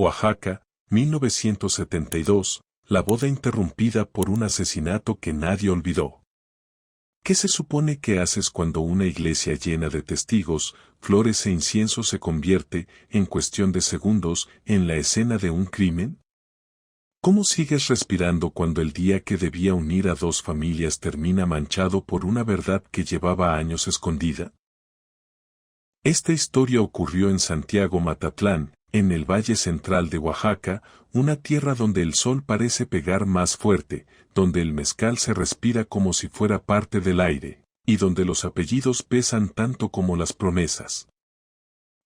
Oaxaca, 1972, la boda interrumpida por un asesinato que nadie olvidó. ¿Qué se supone que haces cuando una iglesia llena de testigos, flores e incienso se convierte, en cuestión de segundos, en la escena de un crimen? ¿Cómo sigues respirando cuando el día que debía unir a dos familias termina manchado por una verdad que llevaba años escondida? Esta historia ocurrió en Santiago Matatlán, en el Valle Central de Oaxaca, una tierra donde el sol parece pegar más fuerte, donde el mezcal se respira como si fuera parte del aire, y donde los apellidos pesan tanto como las promesas.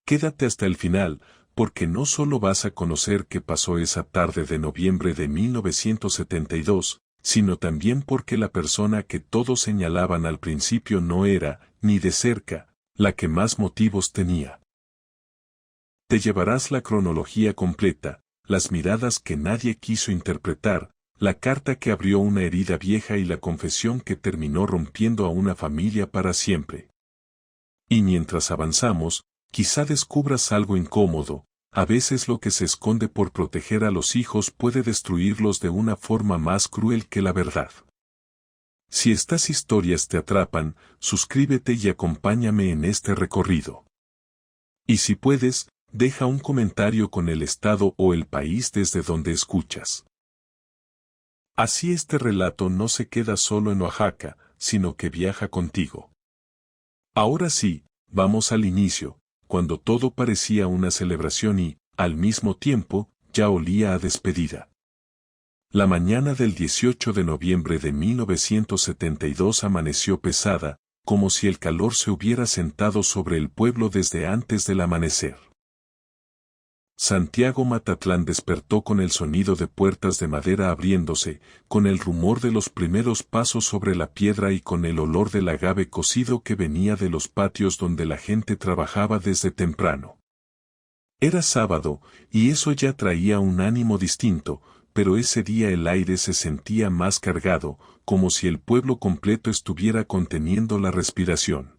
Quédate hasta el final, porque no solo vas a conocer qué pasó esa tarde de noviembre de 1972, sino también porque la persona que todos señalaban al principio no era, ni de cerca, la que más motivos tenía. Te llevarás la cronología completa, las miradas que nadie quiso interpretar, la carta que abrió una herida vieja y la confesión que terminó rompiendo a una familia para siempre. Y mientras avanzamos, quizá descubras algo incómodo, a veces lo que se esconde por proteger a los hijos puede destruirlos de una forma más cruel que la verdad. Si estas historias te atrapan, suscríbete y acompáñame en este recorrido. Y si puedes, deja un comentario con el estado o el país desde donde escuchas. Así este relato no se queda solo en Oaxaca, sino que viaja contigo. Ahora sí, vamos al inicio, cuando todo parecía una celebración y, al mismo tiempo, ya olía a despedida. La mañana del 18 de noviembre de 1972 amaneció pesada, como si el calor se hubiera sentado sobre el pueblo desde antes del amanecer. Santiago Matatlán despertó con el sonido de puertas de madera abriéndose, con el rumor de los primeros pasos sobre la piedra y con el olor del agave cocido que venía de los patios donde la gente trabajaba desde temprano. Era sábado, y eso ya traía un ánimo distinto, pero ese día el aire se sentía más cargado, como si el pueblo completo estuviera conteniendo la respiración.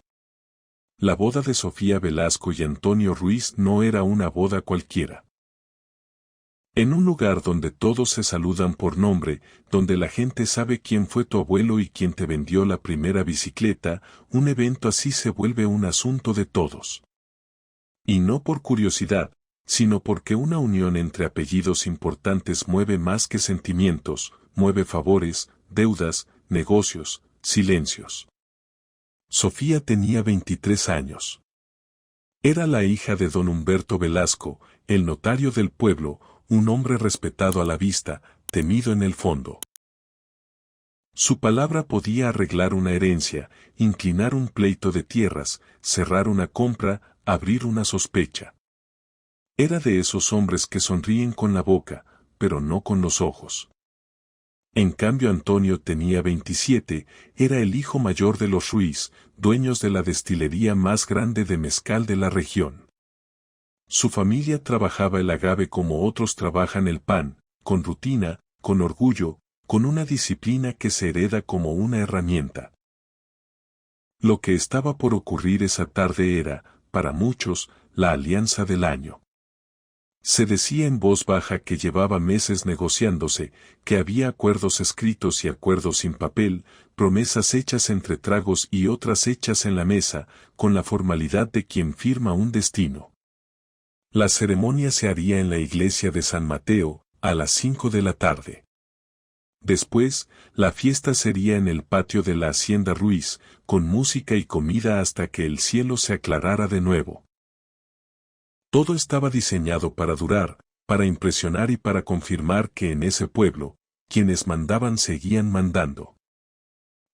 La boda de Sofía Velasco y Antonio Ruiz no era una boda cualquiera. En un lugar donde todos se saludan por nombre, donde la gente sabe quién fue tu abuelo y quién te vendió la primera bicicleta, un evento así se vuelve un asunto de todos. Y no por curiosidad, sino porque una unión entre apellidos importantes mueve más que sentimientos, mueve favores, deudas, negocios, silencios. Sofía tenía 23 años. Era la hija de don Humberto Velasco, el notario del pueblo, un hombre respetado a la vista, temido en el fondo. Su palabra podía arreglar una herencia, inclinar un pleito de tierras, cerrar una compra, abrir una sospecha. Era de esos hombres que sonríen con la boca, pero no con los ojos. En cambio Antonio tenía 27, era el hijo mayor de los Ruiz, dueños de la destilería más grande de mezcal de la región. Su familia trabajaba el agave como otros trabajan el pan, con rutina, con orgullo, con una disciplina que se hereda como una herramienta. Lo que estaba por ocurrir esa tarde era, para muchos, la alianza del año. Se decía en voz baja que llevaba meses negociándose, que había acuerdos escritos y acuerdos sin papel, promesas hechas entre tragos y otras hechas en la mesa, con la formalidad de quien firma un destino. La ceremonia se haría en la iglesia de San Mateo, a las 5 de la tarde. Después, la fiesta sería en el patio de la Hacienda Ruiz, con música y comida hasta que el cielo se aclarara de nuevo. Todo estaba diseñado para durar, para impresionar y para confirmar que en ese pueblo, quienes mandaban seguían mandando.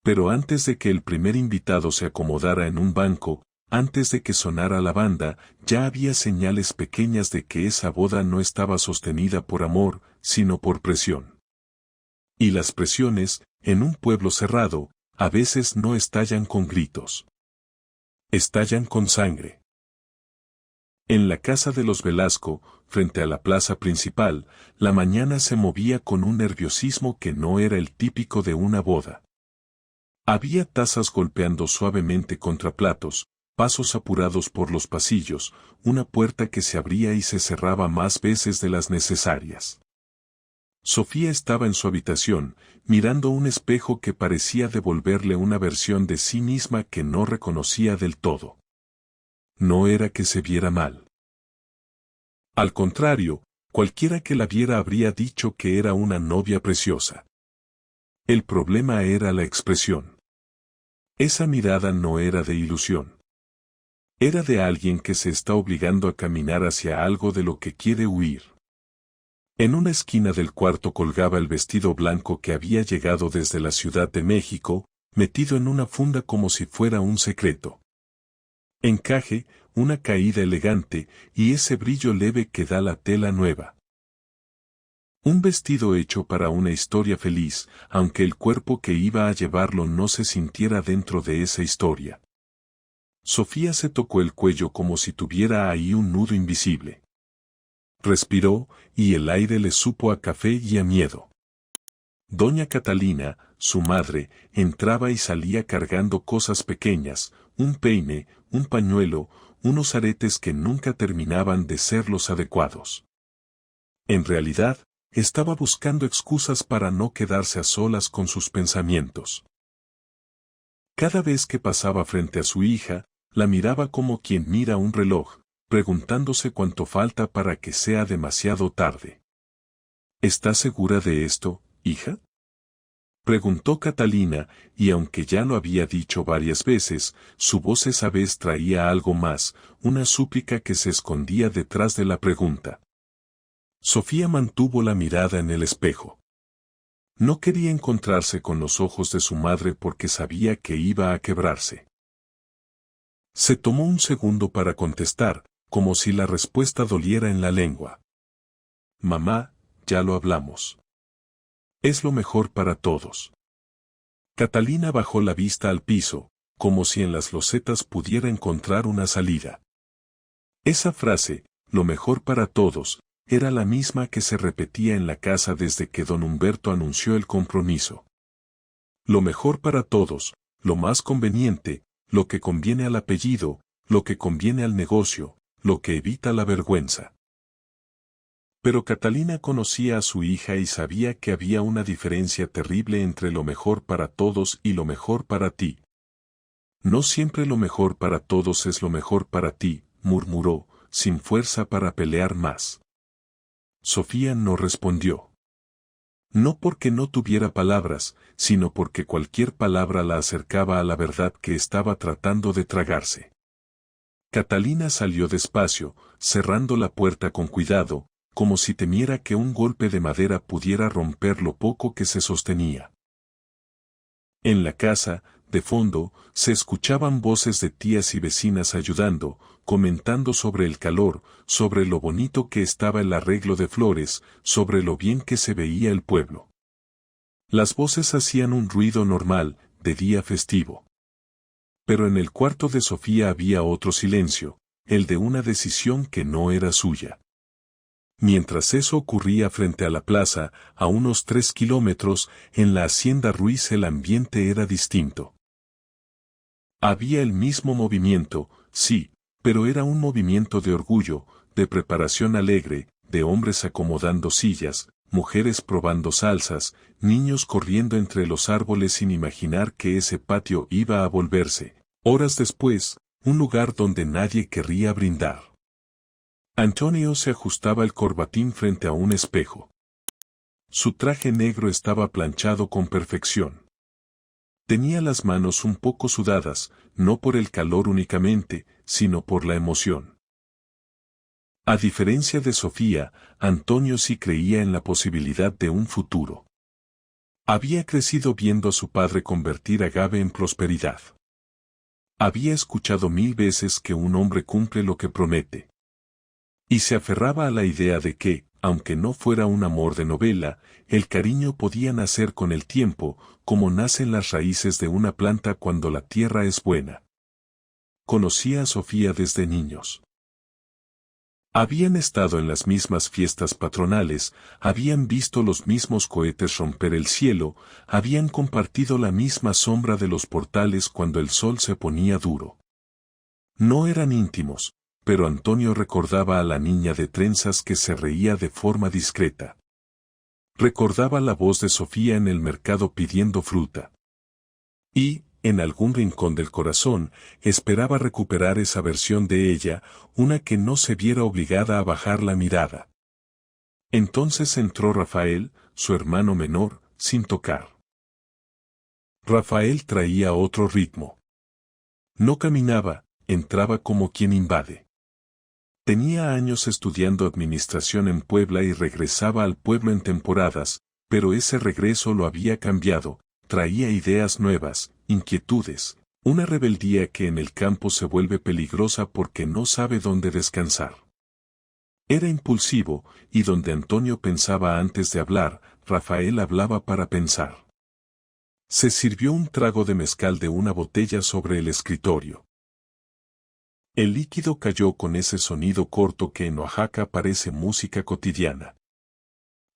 Pero antes de que el primer invitado se acomodara en un banco, antes de que sonara la banda, ya había señales pequeñas de que esa boda no estaba sostenida por amor, sino por presión. Y las presiones, en un pueblo cerrado, a veces no estallan con gritos. Estallan con sangre. En la casa de los Velasco, frente a la plaza principal, la mañana se movía con un nerviosismo que no era el típico de una boda. Había tazas golpeando suavemente contra platos, pasos apurados por los pasillos, una puerta que se abría y se cerraba más veces de las necesarias. Sofía estaba en su habitación, mirando un espejo que parecía devolverle una versión de sí misma que no reconocía del todo. No era que se viera mal. Al contrario, cualquiera que la viera habría dicho que era una novia preciosa. El problema era la expresión. Esa mirada no era de ilusión. Era de alguien que se está obligando a caminar hacia algo de lo que quiere huir. En una esquina del cuarto colgaba el vestido blanco que había llegado desde la Ciudad de México, metido en una funda como si fuera un secreto. Encaje, una caída elegante, y ese brillo leve que da la tela nueva. Un vestido hecho para una historia feliz, aunque el cuerpo que iba a llevarlo no se sintiera dentro de esa historia. Sofía se tocó el cuello como si tuviera ahí un nudo invisible. Respiró, y el aire le supo a café y a miedo. Doña Catalina, su madre, entraba y salía cargando cosas pequeñas, un peine, un pañuelo, unos aretes que nunca terminaban de ser los adecuados. En realidad, estaba buscando excusas para no quedarse a solas con sus pensamientos. Cada vez que pasaba frente a su hija, la miraba como quien mira un reloj, preguntándose cuánto falta para que sea demasiado tarde. ¿Estás segura de esto, hija? Preguntó Catalina, y aunque ya lo había dicho varias veces, su voz esa vez traía algo más, una súplica que se escondía detrás de la pregunta. Sofía mantuvo la mirada en el espejo. No quería encontrarse con los ojos de su madre porque sabía que iba a quebrarse. Se tomó un segundo para contestar, como si la respuesta doliera en la lengua. Mamá, ya lo hablamos. Es lo mejor para todos. Catalina bajó la vista al piso, como si en las losetas pudiera encontrar una salida. Esa frase, lo mejor para todos, era la misma que se repetía en la casa desde que don Humberto anunció el compromiso. Lo mejor para todos, lo más conveniente, lo que conviene al apellido, lo que conviene al negocio, lo que evita la vergüenza. Pero Catalina conocía a su hija y sabía que había una diferencia terrible entre lo mejor para todos y lo mejor para ti. No siempre lo mejor para todos es lo mejor para ti, murmuró, sin fuerza para pelear más. Sofía no respondió. No porque no tuviera palabras, sino porque cualquier palabra la acercaba a la verdad que estaba tratando de tragarse. Catalina salió despacio, cerrando la puerta con cuidado, como si temiera que un golpe de madera pudiera romper lo poco que se sostenía. En la casa, de fondo, se escuchaban voces de tías y vecinas ayudando, comentando sobre el calor, sobre lo bonito que estaba el arreglo de flores, sobre lo bien que se veía el pueblo. Las voces hacían un ruido normal, de día festivo. Pero en el cuarto de Sofía había otro silencio, el de una decisión que no era suya. Mientras eso ocurría frente a la plaza, a unos 3 kilómetros, en la hacienda Ruiz el ambiente era distinto. Había el mismo movimiento, sí, pero era un movimiento de orgullo, de preparación alegre, de hombres acomodando sillas, mujeres probando salsas, niños corriendo entre los árboles sin imaginar que ese patio iba a volverse, horas después, un lugar donde nadie querría brindar. Antonio se ajustaba el corbatín frente a un espejo. Su traje negro estaba planchado con perfección. Tenía las manos un poco sudadas, no por el calor únicamente, sino por la emoción. A diferencia de Sofía, Antonio sí creía en la posibilidad de un futuro. Había crecido viendo a su padre convertir a Gabe en prosperidad. Había escuchado 1000 veces que un hombre cumple lo que promete. Y se aferraba a la idea de que, aunque no fuera un amor de novela, el cariño podía nacer con el tiempo, como nacen las raíces de una planta cuando la tierra es buena. Conocía a Sofía desde niños. Habían estado en las mismas fiestas patronales, habían visto los mismos cohetes romper el cielo, habían compartido la misma sombra de los portales cuando el sol se ponía duro. No eran íntimos, pero Antonio recordaba a la niña de trenzas que se reía de forma discreta. Recordaba la voz de Sofía en el mercado pidiendo fruta. Y, en algún rincón del corazón, esperaba recuperar esa versión de ella, una que no se viera obligada a bajar la mirada. Entonces entró Rafael, su hermano menor, sin tocar. Rafael traía otro ritmo. No caminaba, entraba como quien invade. Tenía años estudiando administración en Puebla y regresaba al pueblo en temporadas, pero ese regreso lo había cambiado, traía ideas nuevas, inquietudes, una rebeldía que en el campo se vuelve peligrosa porque no sabe dónde descansar. Era impulsivo, y donde Antonio pensaba antes de hablar, Rafael hablaba para pensar. Se sirvió un trago de mezcal de una botella sobre el escritorio. El líquido cayó con ese sonido corto que en Oaxaca parece música cotidiana.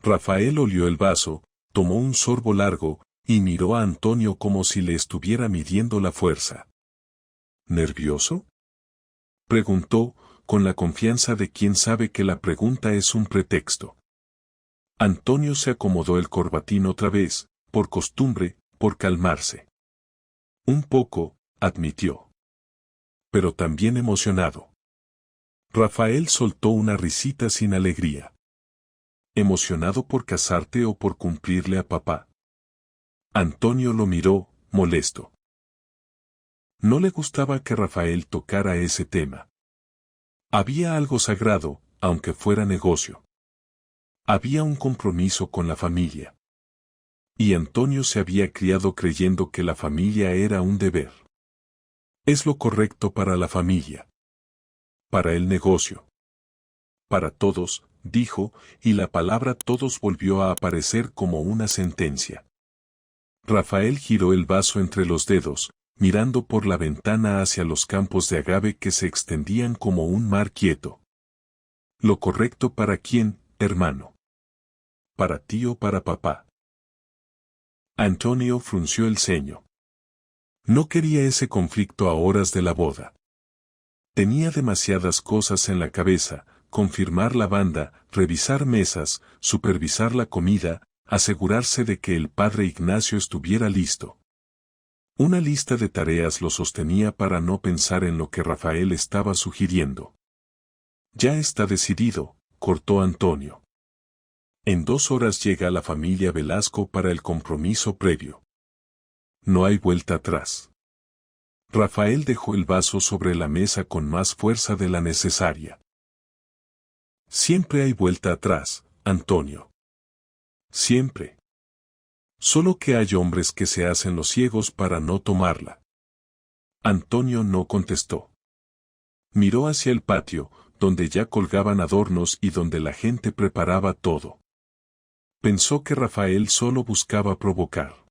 Rafael olió el vaso, tomó un sorbo largo, y miró a Antonio como si le estuviera midiendo la fuerza. ¿Nervioso?, preguntó, con la confianza de quien sabe que la pregunta es un pretexto. Antonio se acomodó el corbatín otra vez, por costumbre, por calmarse. Un poco, admitió. Pero también emocionado. Rafael soltó una risita sin alegría. ¿Emocionado por casarte o por cumplirle a papá? Antonio lo miró, molesto. No le gustaba que Rafael tocara ese tema. Había algo sagrado, aunque fuera negocio. Había un compromiso con la familia. Y Antonio se había criado creyendo que la familia era un deber. Es lo correcto para la familia. Para el negocio. Para todos, dijo, y la palabra todos volvió a aparecer como una sentencia. Rafael giró el vaso entre los dedos, mirando por la ventana hacia los campos de agave que se extendían como un mar quieto. ¿Lo correcto para quién, hermano? ¿Para ti o para papá? Antonio frunció el ceño. No quería ese conflicto a horas de la boda. Tenía demasiadas cosas en la cabeza: confirmar la banda, revisar mesas, supervisar la comida, asegurarse de que el padre Ignacio estuviera listo. Una lista de tareas lo sostenía para no pensar en lo que Rafael estaba sugiriendo. Ya está decidido, cortó Antonio. En 2 horas llega la familia Velasco para el compromiso previo. No hay vuelta atrás. Rafael dejó el vaso sobre la mesa con más fuerza de la necesaria. Siempre hay vuelta atrás, Antonio. Siempre. Solo que hay hombres que se hacen los ciegos para no tomarla. Antonio no contestó. Miró hacia el patio, donde ya colgaban adornos y donde la gente preparaba todo. Pensó que Rafael solo buscaba provocar.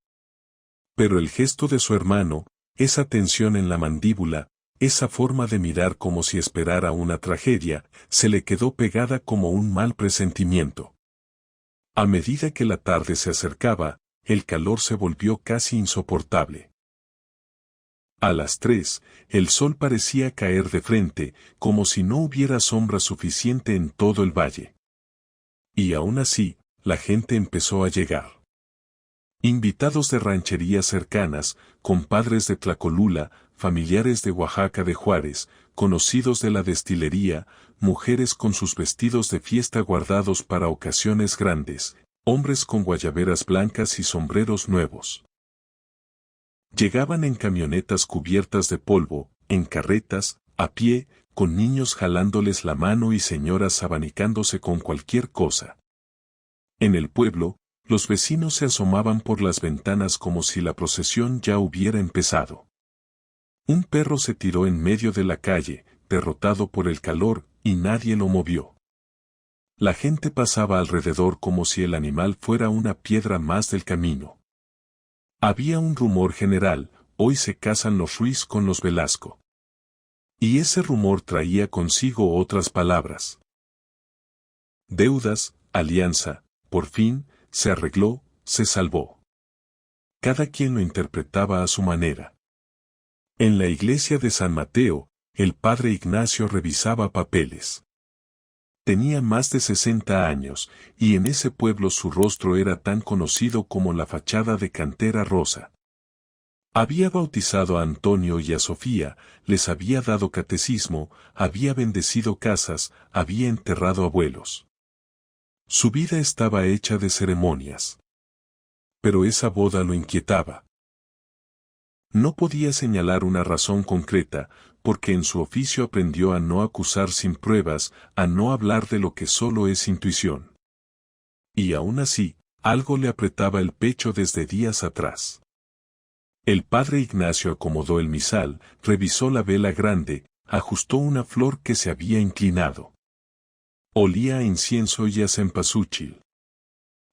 Pero el gesto de su hermano, esa tensión en la mandíbula, esa forma de mirar como si esperara una tragedia, se le quedó pegada como un mal presentimiento. A medida que la tarde se acercaba, el calor se volvió casi insoportable. A las 3, el sol parecía caer de frente, como si no hubiera sombra suficiente en todo el valle. Y aún así, la gente empezó a llegar. Invitados de rancherías cercanas, compadres de Tlacolula, familiares de Oaxaca de Juárez, conocidos de la destilería, mujeres con sus vestidos de fiesta guardados para ocasiones grandes, hombres con guayaberas blancas y sombreros nuevos. Llegaban en camionetas cubiertas de polvo, en carretas, a pie, con niños jalándoles la mano y señoras abanicándose con cualquier cosa. En el pueblo, los vecinos se asomaban por las ventanas como si la procesión ya hubiera empezado. Un perro se tiró en medio de la calle, derrotado por el calor, y nadie lo movió. La gente pasaba alrededor como si el animal fuera una piedra más del camino. Había un rumor general: hoy se casan los Ruiz con los Velasco. Y ese rumor traía consigo otras palabras. Deudas, alianza, por fin, se arregló, se salvó. Cada quien lo interpretaba a su manera. En la iglesia de San Mateo, el padre Ignacio revisaba papeles. Tenía más de 60 años, y en ese pueblo su rostro era tan conocido como la fachada de Cantera Rosa. Había bautizado a Antonio y a Sofía, les había dado catecismo, había bendecido casas, había enterrado abuelos. Su vida estaba hecha de ceremonias. Pero esa boda lo inquietaba. No podía señalar una razón concreta, porque en su oficio aprendió a no acusar sin pruebas, a no hablar de lo que solo es intuición. Y aún así, algo le apretaba el pecho desde días atrás. El padre Ignacio acomodó el misal, revisó la vela grande, ajustó una flor que se había inclinado. Olía a incienso y a cempasúchil.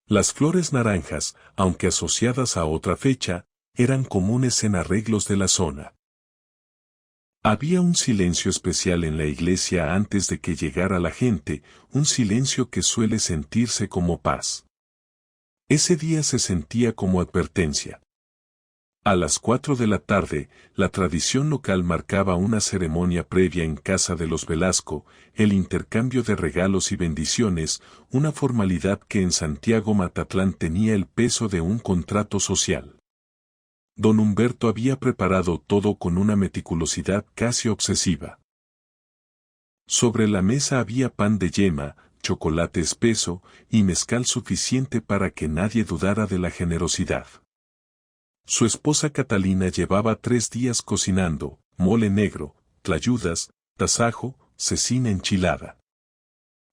Las flores naranjas, aunque asociadas a otra fecha, eran comunes en arreglos de la zona. Había un silencio especial en la iglesia antes de que llegara la gente, un silencio que suele sentirse como paz. Ese día se sentía como advertencia. A las 4 de la tarde, la tradición local marcaba una ceremonia previa en casa de los Velasco, el intercambio de regalos y bendiciones, una formalidad que en Santiago Matatlán tenía el peso de un contrato social. Don Humberto había preparado todo con una meticulosidad casi obsesiva. Sobre la mesa había pan de yema, chocolate espeso y mezcal suficiente para que nadie dudara de la generosidad. Su esposa Catalina llevaba 3 días cocinando, mole negro, tlayudas, tasajo, cecina enchilada.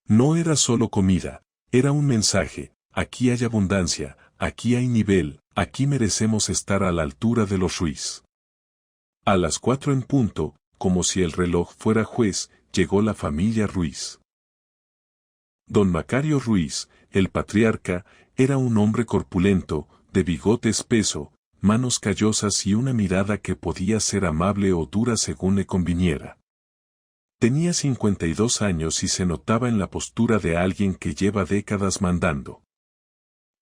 No era solo comida, era un mensaje: aquí hay abundancia, aquí hay nivel, aquí merecemos estar a la altura de los Ruiz. A las 4 en punto, como si el reloj fuera juez, llegó la familia Ruiz. Don Macario Ruiz, el patriarca, era un hombre corpulento, de bigote espeso, manos callosas y una mirada que podía ser amable o dura según le conviniera. Tenía 52 años y se notaba en la postura de alguien que lleva décadas mandando.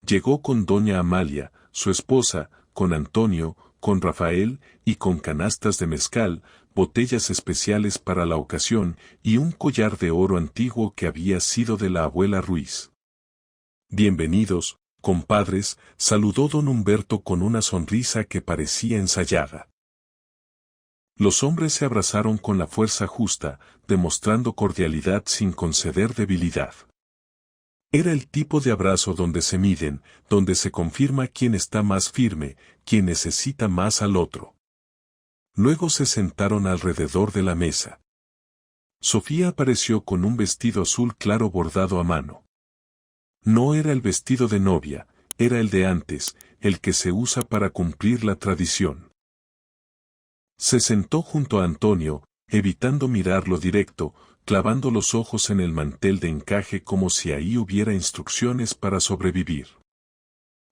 Llegó con doña Amalia, su esposa, con Antonio, con Rafael, y con canastas de mezcal, botellas especiales para la ocasión, y un collar de oro antiguo que había sido de la abuela Ruiz. Bienvenidos, compadres, saludó don Humberto con una sonrisa que parecía ensayada. Los hombres se abrazaron con la fuerza justa, demostrando cordialidad sin conceder debilidad. Era el tipo de abrazo donde se miden, donde se confirma quién está más firme, quién necesita más al otro. Luego se sentaron alrededor de la mesa. Sofía apareció con un vestido azul claro bordado a mano. No era el vestido de novia, era el de antes, el que se usa para cumplir la tradición. Se sentó junto a Antonio, evitando mirarlo directo, clavando los ojos en el mantel de encaje como si ahí hubiera instrucciones para sobrevivir.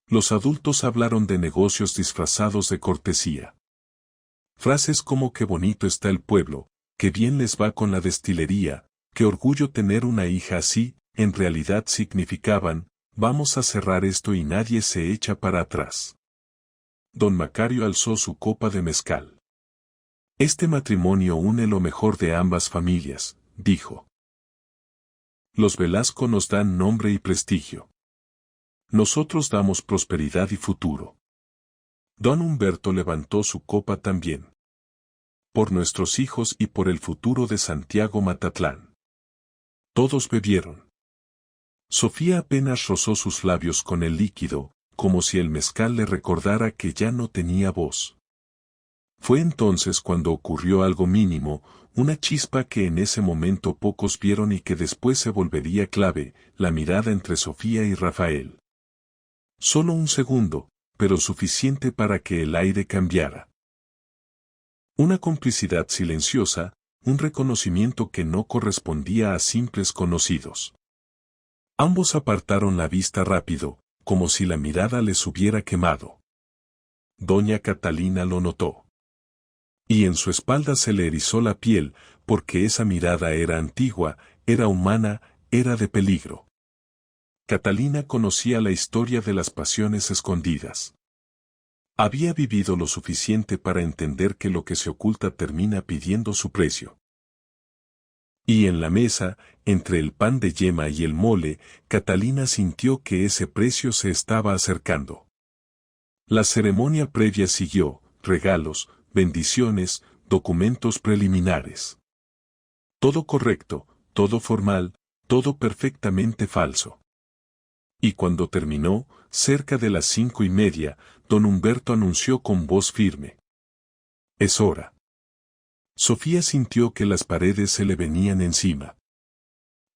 Los adultos hablaron de negocios disfrazados de cortesía. Frases como qué bonito está el pueblo, qué bien les va con la destilería, qué orgullo tener una hija así, en realidad significaban: vamos a cerrar esto y nadie se echa para atrás. Don Macario alzó su copa de mezcal. Este matrimonio une lo mejor de ambas familias, dijo. Los Velasco nos dan nombre y prestigio. Nosotros damos prosperidad y futuro. Don Humberto levantó su copa también. Por nuestros hijos y por el futuro de Santiago Matatlán. Todos bebieron. Sofía apenas rozó sus labios con el líquido, como si el mezcal le recordara que ya no tenía voz. Fue entonces cuando ocurrió algo mínimo, una chispa que en ese momento pocos vieron y que después se volvería clave: la mirada entre Sofía y Rafael. Solo un segundo, pero suficiente para que el aire cambiara. Una complicidad silenciosa, un reconocimiento que no correspondía a simples conocidos. Ambos apartaron la vista rápido, como si la mirada les hubiera quemado. Doña Catalina lo notó. Y en su espalda se le erizó la piel, porque esa mirada era antigua, era humana, era de peligro. Catalina conocía la historia de las pasiones escondidas. Había vivido lo suficiente para entender que lo que se oculta termina pidiendo su precio. Y en la mesa, entre el pan de yema y el mole, Catalina sintió que ese precio se estaba acercando. La ceremonia previa siguió, regalos, bendiciones, documentos preliminares. Todo correcto, todo formal, todo perfectamente falso. Y cuando terminó, cerca de las 5:30, don Humberto anunció con voz firme: «Es hora». Sofía sintió que las paredes se le venían encima.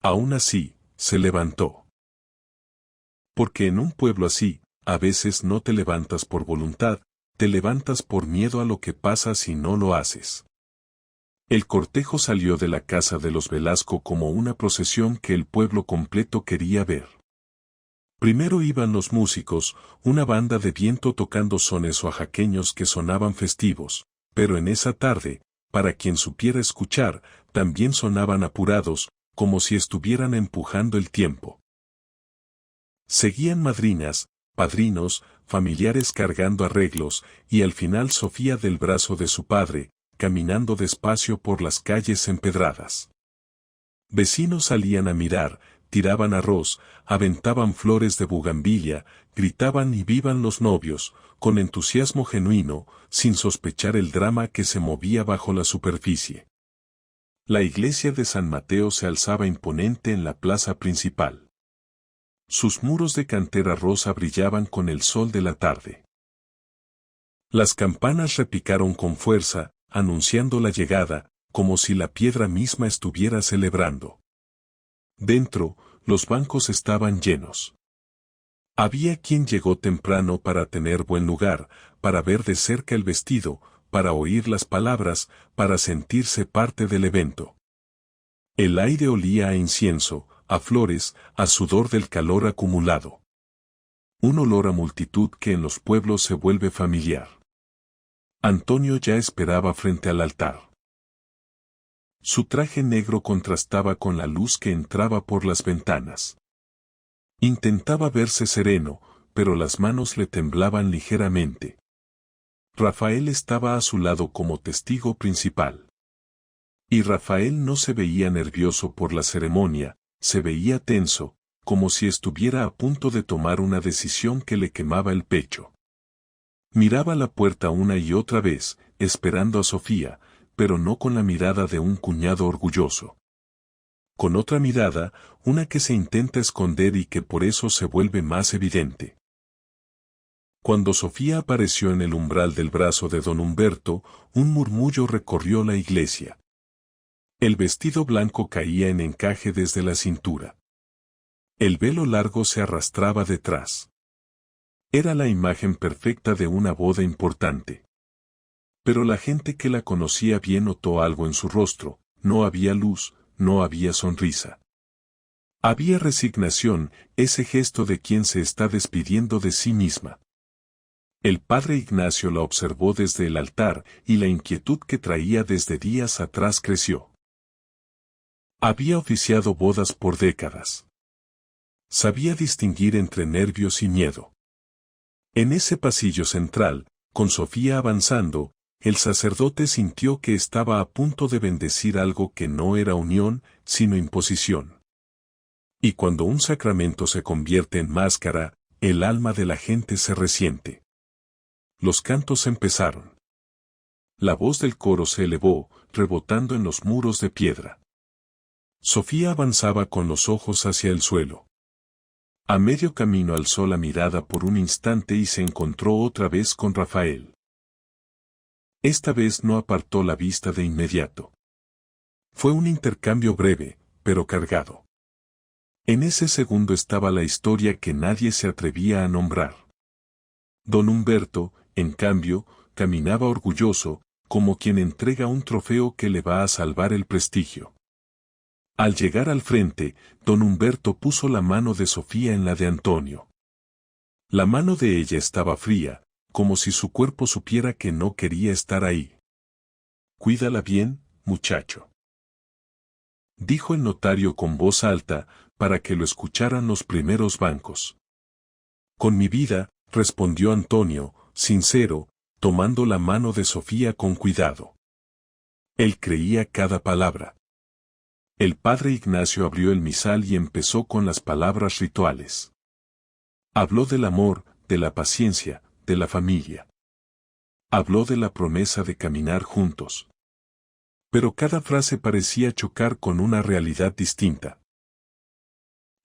Aún así, se levantó. Porque en un pueblo así, a veces no te levantas por voluntad, te levantas por miedo a lo que pasa si no lo haces. El cortejo salió de la casa de los Velasco como una procesión que el pueblo completo quería ver. Primero iban los músicos, una banda de viento tocando sones oaxaqueños que sonaban festivos, pero en esa tarde, para quien supiera escuchar, también sonaban apurados, como si estuvieran empujando el tiempo. Seguían madrinas, padrinos, familiares cargando arreglos, y al final Sofía del brazo de su padre, caminando despacio por las calles empedradas. Vecinos salían a mirar, tiraban arroz, aventaban flores de bugambilla, gritaban y vivan los novios, con entusiasmo genuino, sin sospechar el drama que se movía bajo la superficie. La iglesia de San Mateo se alzaba imponente en la plaza principal. Sus muros de cantera rosa brillaban con el sol de la tarde. Las campanas repicaron con fuerza, anunciando la llegada, como si la piedra misma estuviera celebrando. Dentro, los bancos estaban llenos. Había quien llegó temprano para tener buen lugar, para ver de cerca el vestido, para oír las palabras, para sentirse parte del evento. El aire olía a incienso, a flores, a sudor del calor acumulado. Un olor a multitud que en los pueblos se vuelve familiar. Antonio ya esperaba frente al altar. Su traje negro contrastaba con la luz que entraba por las ventanas. Intentaba verse sereno, pero las manos le temblaban ligeramente. Rafael estaba a su lado como testigo principal. Y Rafael no se veía nervioso por la ceremonia, se veía tenso, como si estuviera a punto de tomar una decisión que le quemaba el pecho. Miraba la puerta una y otra vez, esperando a Sofía, pero no con la mirada de un cuñado orgulloso. Con otra mirada, una que se intenta esconder y que por eso se vuelve más evidente. Cuando Sofía apareció en el umbral del brazo de don Humberto, un murmullo recorrió la iglesia. El vestido blanco caía en encaje desde la cintura. El velo largo se arrastraba detrás. Era la imagen perfecta de una boda importante. Pero la gente que la conocía bien notó algo en su rostro, no había luz, no había sonrisa. Había resignación, ese gesto de quien se está despidiendo de sí misma. El padre Ignacio la observó desde el altar y la inquietud que traía desde días atrás creció. Había oficiado bodas por décadas. Sabía distinguir entre nervios y miedo. En ese pasillo central, con Sofía avanzando, el sacerdote sintió que estaba a punto de bendecir algo que no era unión, sino imposición. Y cuando un sacramento se convierte en máscara, el alma de la gente se resiente. Los cantos empezaron. La voz del coro se elevó, rebotando en los muros de piedra. Sofía avanzaba con los ojos hacia el suelo. A medio camino alzó la mirada por un instante y se encontró otra vez con Rafael. Esta vez no apartó la vista de inmediato. Fue un intercambio breve, pero cargado. En ese segundo estaba la historia que nadie se atrevía a nombrar. Don Humberto, en cambio, caminaba orgulloso, como quien entrega un trofeo que le va a salvar el prestigio. Al llegar al frente, don Humberto puso la mano de Sofía en la de Antonio. La mano de ella estaba fría, como si su cuerpo supiera que no quería estar ahí. «Cuídala bien, muchacho», dijo el notario con voz alta, para que lo escucharan los primeros bancos. «Con mi vida», respondió Antonio, sincero, tomando la mano de Sofía con cuidado. Él creía cada palabra. El padre Ignacio abrió el misal y empezó con las palabras rituales. Habló del amor, de la paciencia, de la familia. Habló de la promesa de caminar juntos. Pero cada frase parecía chocar con una realidad distinta.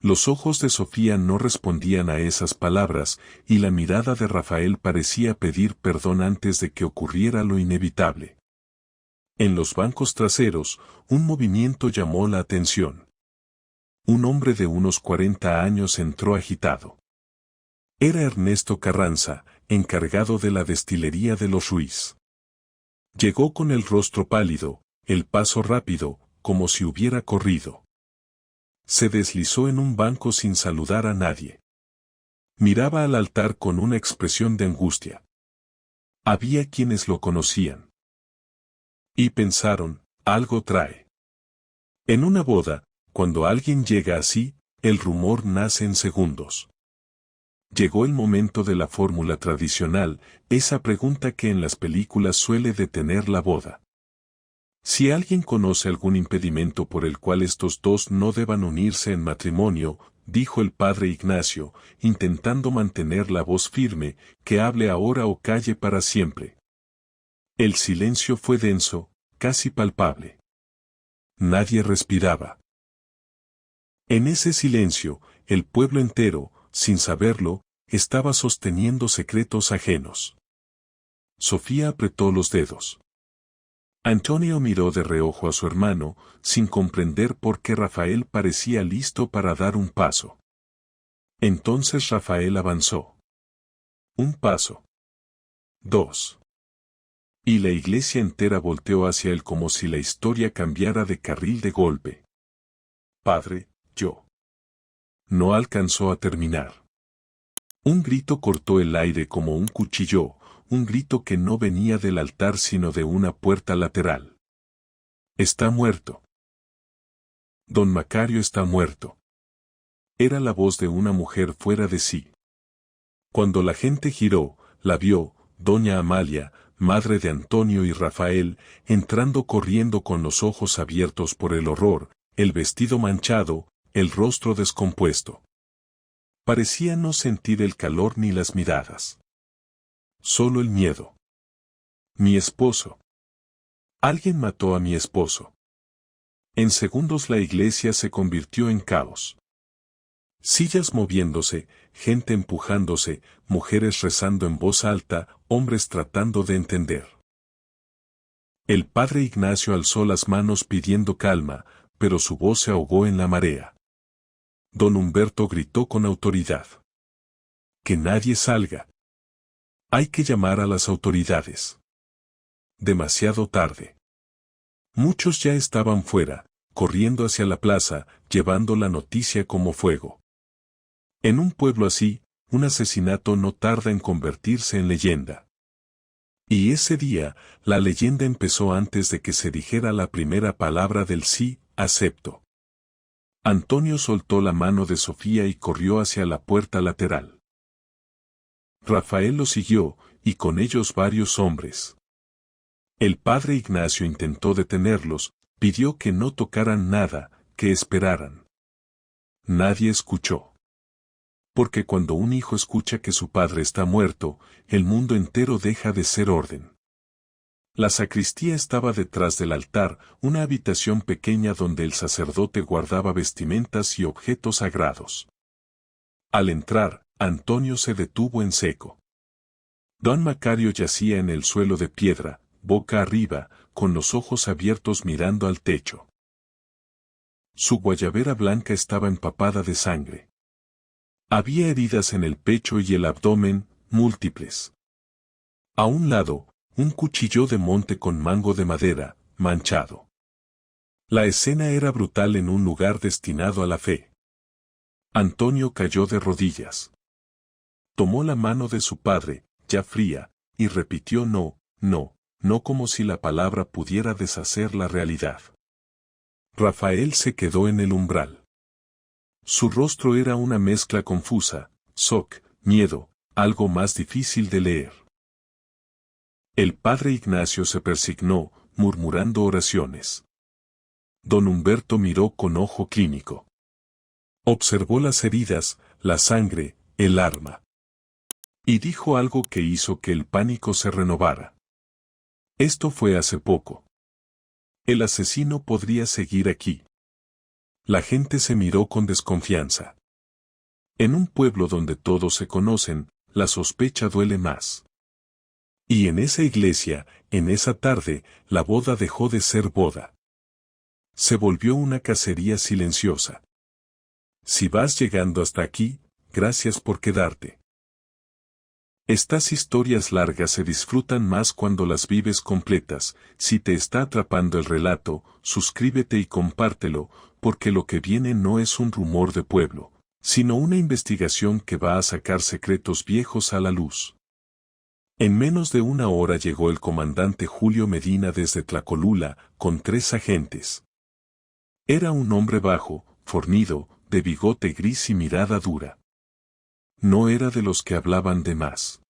Los ojos de Sofía no respondían a esas palabras, y la mirada de Rafael parecía pedir perdón antes de que ocurriera lo inevitable. En los bancos traseros, un movimiento llamó la atención. Un hombre de unos 40 años entró agitado. Era Ernesto Carranza, encargado de la destilería de los Ruiz. Llegó con el rostro pálido, el paso rápido, como si hubiera corrido. Se deslizó en un banco sin saludar a nadie. Miraba al altar con una expresión de angustia. Había quienes lo conocían. Y pensaron, algo trae. En una boda, cuando alguien llega así, el rumor nace en segundos. Llegó el momento de la fórmula tradicional, esa pregunta que en las películas suele detener la boda. Si alguien conoce algún impedimento por el cual estos dos no deban unirse en matrimonio, dijo el padre Ignacio, intentando mantener la voz firme, que hable ahora o calle para siempre. El silencio fue denso, casi palpable. Nadie respiraba. En ese silencio, el pueblo entero, sin saberlo, estaba sosteniendo secretos ajenos. Sofía apretó los dedos. Antonio miró de reojo a su hermano, sin comprender por qué Rafael parecía listo para dar un paso. Entonces Rafael avanzó. Un paso. 2. Y la iglesia entera volteó hacia él como si la historia cambiara de carril de golpe. Padre, yo. No alcanzó a terminar. Un grito cortó el aire como un cuchillo, un grito que no venía del altar sino de una puerta lateral. Está muerto. Don Macario está muerto. Era la voz de una mujer fuera de sí. Cuando la gente giró, la vio, doña Amalia, madre de Antonio y Rafael, entrando corriendo con los ojos abiertos por el horror, el vestido manchado, el rostro descompuesto. Parecía no sentir el calor ni las miradas. Solo el miedo. Mi esposo. Alguien mató a mi esposo. En segundos la iglesia se convirtió en caos. Sillas moviéndose, gente empujándose, mujeres rezando en voz alta, hombres tratando de entender. El padre Ignacio alzó las manos pidiendo calma, pero su voz se ahogó en la marea. Don Humberto gritó con autoridad. Que nadie salga. Hay que llamar a las autoridades. Demasiado tarde. Muchos ya estaban fuera, corriendo hacia la plaza, llevando la noticia como fuego. En un pueblo así, un asesinato no tarda en convertirse en leyenda. Y ese día, la leyenda empezó antes de que se dijera la primera palabra del sí, acepto. Antonio soltó la mano de Sofía y corrió hacia la puerta lateral. Rafael lo siguió, y con ellos varios hombres. El padre Ignacio intentó detenerlos, pidió que no tocaran nada, que esperaran. Nadie escuchó. Porque cuando un hijo escucha que su padre está muerto, el mundo entero deja de ser orden. La sacristía estaba detrás del altar, una habitación pequeña donde el sacerdote guardaba vestimentas y objetos sagrados. Al entrar, Antonio se detuvo en seco. Don Macario yacía en el suelo de piedra, boca arriba, con los ojos abiertos mirando al techo. Su guayabera blanca estaba empapada de sangre. Había heridas en el pecho y el abdomen, múltiples. A un lado, un cuchillo de monte con mango de madera, manchado. La escena era brutal en un lugar destinado a la fe. Antonio cayó de rodillas. Tomó la mano de su padre, ya fría, y repitió no, no, no como si la palabra pudiera deshacer la realidad. Rafael se quedó en el umbral. Su rostro era una mezcla confusa, shock, miedo, algo más difícil de leer. El padre Ignacio se persignó, murmurando oraciones. Don Humberto miró con ojo clínico. Observó las heridas, la sangre, el arma. Y dijo algo que hizo que el pánico se renovara. Esto fue hace poco. El asesino podría seguir aquí. La gente se miró con desconfianza. En un pueblo donde todos se conocen, la sospecha duele más. Y en esa iglesia, en esa tarde, la boda dejó de ser boda. Se volvió una cacería silenciosa. Si vas llegando hasta aquí, gracias por quedarte. Estas historias largas se disfrutan más cuando las vives completas. Si te está atrapando el relato, suscríbete y compártelo, porque lo que viene no es un rumor de pueblo, sino una investigación que va a sacar secretos viejos a la luz. En menos de una hora llegó el comandante Julio Medina desde Tlacolula, con 3 agentes. Era un hombre bajo, fornido, de bigote gris y mirada dura. No era de los que hablaban de más.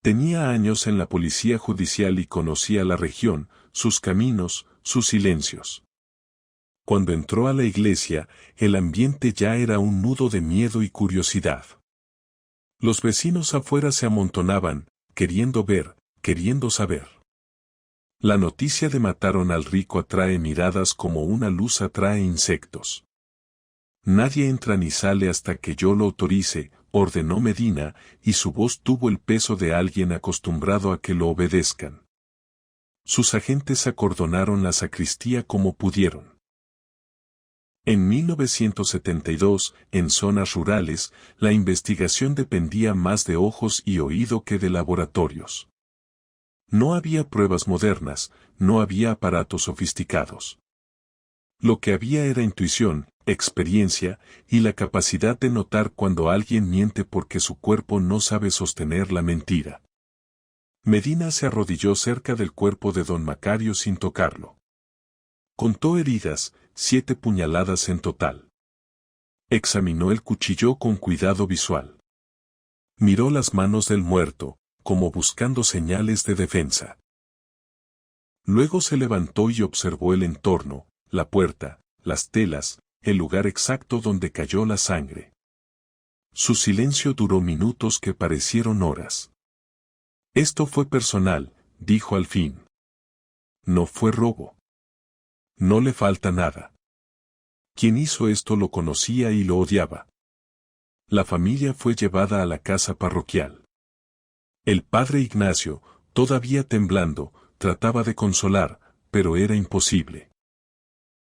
Tenía años en la policía judicial y conocía la región, sus caminos, sus silencios. Cuando entró a la iglesia, el ambiente ya era un nudo de miedo y curiosidad. Los vecinos afuera se amontonaban, queriendo ver, queriendo saber. La noticia de mataron al rico atrae miradas como una luz atrae insectos. Nadie entra ni sale hasta que yo lo autorice, ordenó Medina, y su voz tuvo el peso de alguien acostumbrado a que lo obedezcan. Sus agentes acordonaron la sacristía como pudieron. En 1972, en zonas rurales, la investigación dependía más de ojos y oído que de laboratorios. No había pruebas modernas, no había aparatos sofisticados. Lo que había era intuición, experiencia, y la capacidad de notar cuando alguien miente porque su cuerpo no sabe sostener la mentira. Medina se arrodilló cerca del cuerpo de don Macario sin tocarlo. Contó heridas, 7 puñaladas en total. Examinó el cuchillo con cuidado visual. Miró las manos del muerto, como buscando señales de defensa. Luego se levantó y observó el entorno, la puerta, las telas, el lugar exacto donde cayó la sangre. Su silencio duró minutos que parecieron horas. Esto fue personal, dijo al fin. No fue robo. No le falta nada. Quien hizo esto lo conocía y lo odiaba. La familia fue llevada a la casa parroquial. El padre Ignacio, todavía temblando, trataba de consolar, pero era imposible.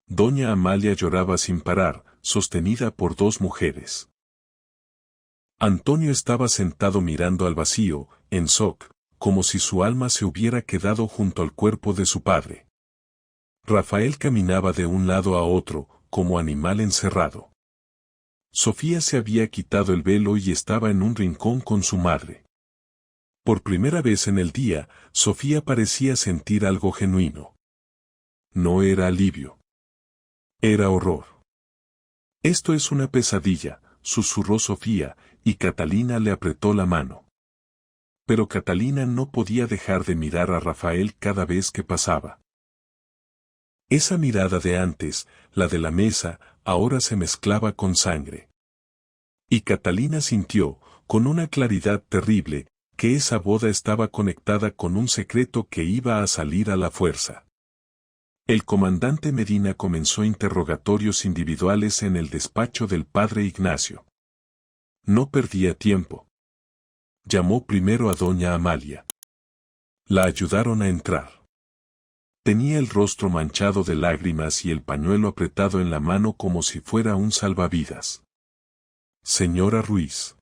Doña Amalia lloraba sin parar, sostenida por 2 mujeres. Antonio estaba sentado mirando al vacío, en shock, como si su alma se hubiera quedado junto al cuerpo de su padre. Rafael caminaba de un lado a otro, como animal encerrado. Sofía se había quitado el velo y estaba en un rincón con su madre. Por primera vez en el día, Sofía parecía sentir algo genuino. No era alivio. Era horror. Esto es una pesadilla, susurró Sofía, y Catalina le apretó la mano. Pero Catalina no podía dejar de mirar a Rafael cada vez que pasaba. Esa mirada de antes, la de la mesa, ahora se mezclaba con sangre. Y Catalina sintió, con una claridad terrible, que esa boda estaba conectada con un secreto que iba a salir a la fuerza. El comandante Medina comenzó interrogatorios individuales en el despacho del padre Ignacio. No perdía tiempo. Llamó primero a doña Amalia. La ayudaron a entrar. Tenía el rostro manchado de lágrimas y el pañuelo apretado en la mano como si fuera un salvavidas. Señora Ruiz,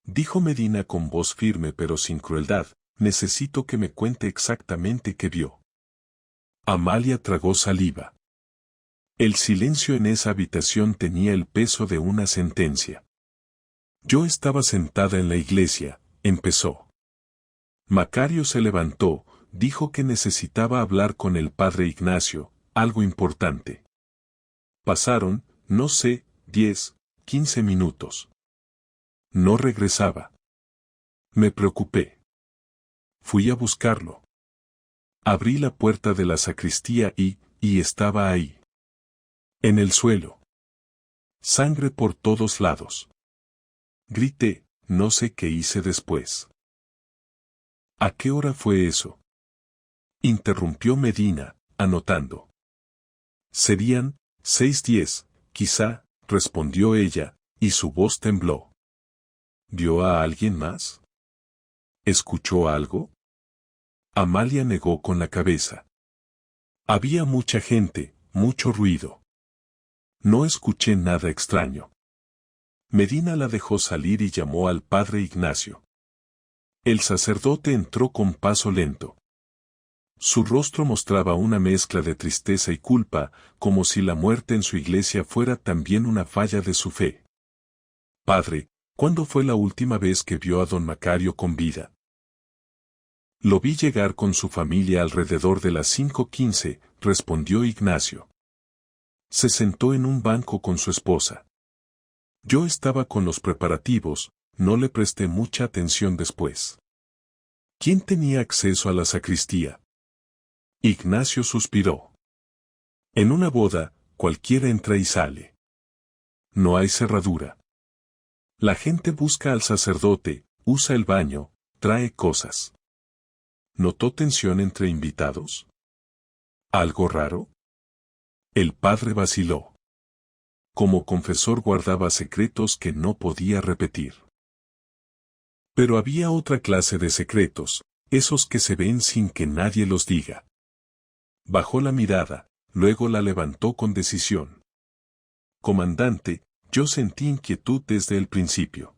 dijo Medina con voz firme pero sin crueldad, necesito que me cuente exactamente qué vio. Amalia tragó saliva. El silencio en esa habitación tenía el peso de una sentencia. Yo estaba sentada en la iglesia, empezó. Macario se levantó, dijo que necesitaba hablar con el padre Ignacio, algo importante. Pasaron, no sé, 10, 15 minutos. No regresaba. Me preocupé. Fui a buscarlo. Abrí la puerta de la sacristía y, y estaba ahí. En el suelo. Sangre por todos lados. Grité, no sé qué hice después. ¿A qué hora fue eso? Interrumpió Medina, anotando. Serían 6:10, quizá, respondió ella, y su voz tembló. ¿Vio a alguien más? ¿Escuchó algo? Amalia negó con la cabeza. Había mucha gente, mucho ruido. No escuché nada extraño. Medina la dejó salir y llamó al padre Ignacio. El sacerdote entró con paso lento. Su rostro mostraba una mezcla de tristeza y culpa, como si la muerte en su iglesia fuera también una falla de su fe. Padre, ¿cuándo fue la última vez que vio a don Macario con vida? Lo vi llegar con su familia alrededor de las 5:15, respondió Ignacio. Se sentó en un banco con su esposa. Yo estaba con los preparativos, no le presté mucha atención después. ¿Quién tenía acceso a la sacristía? Ignacio suspiró. En una boda, cualquiera entra y sale. No hay cerradura. La gente busca al sacerdote, usa el baño, trae cosas. ¿Notó tensión entre invitados? ¿Algo raro? El padre vaciló. Como confesor guardaba secretos que no podía repetir. Pero había otra clase de secretos, esos que se ven sin que nadie los diga. Bajó la mirada, luego la levantó con decisión. Comandante, yo sentí inquietud desde el principio.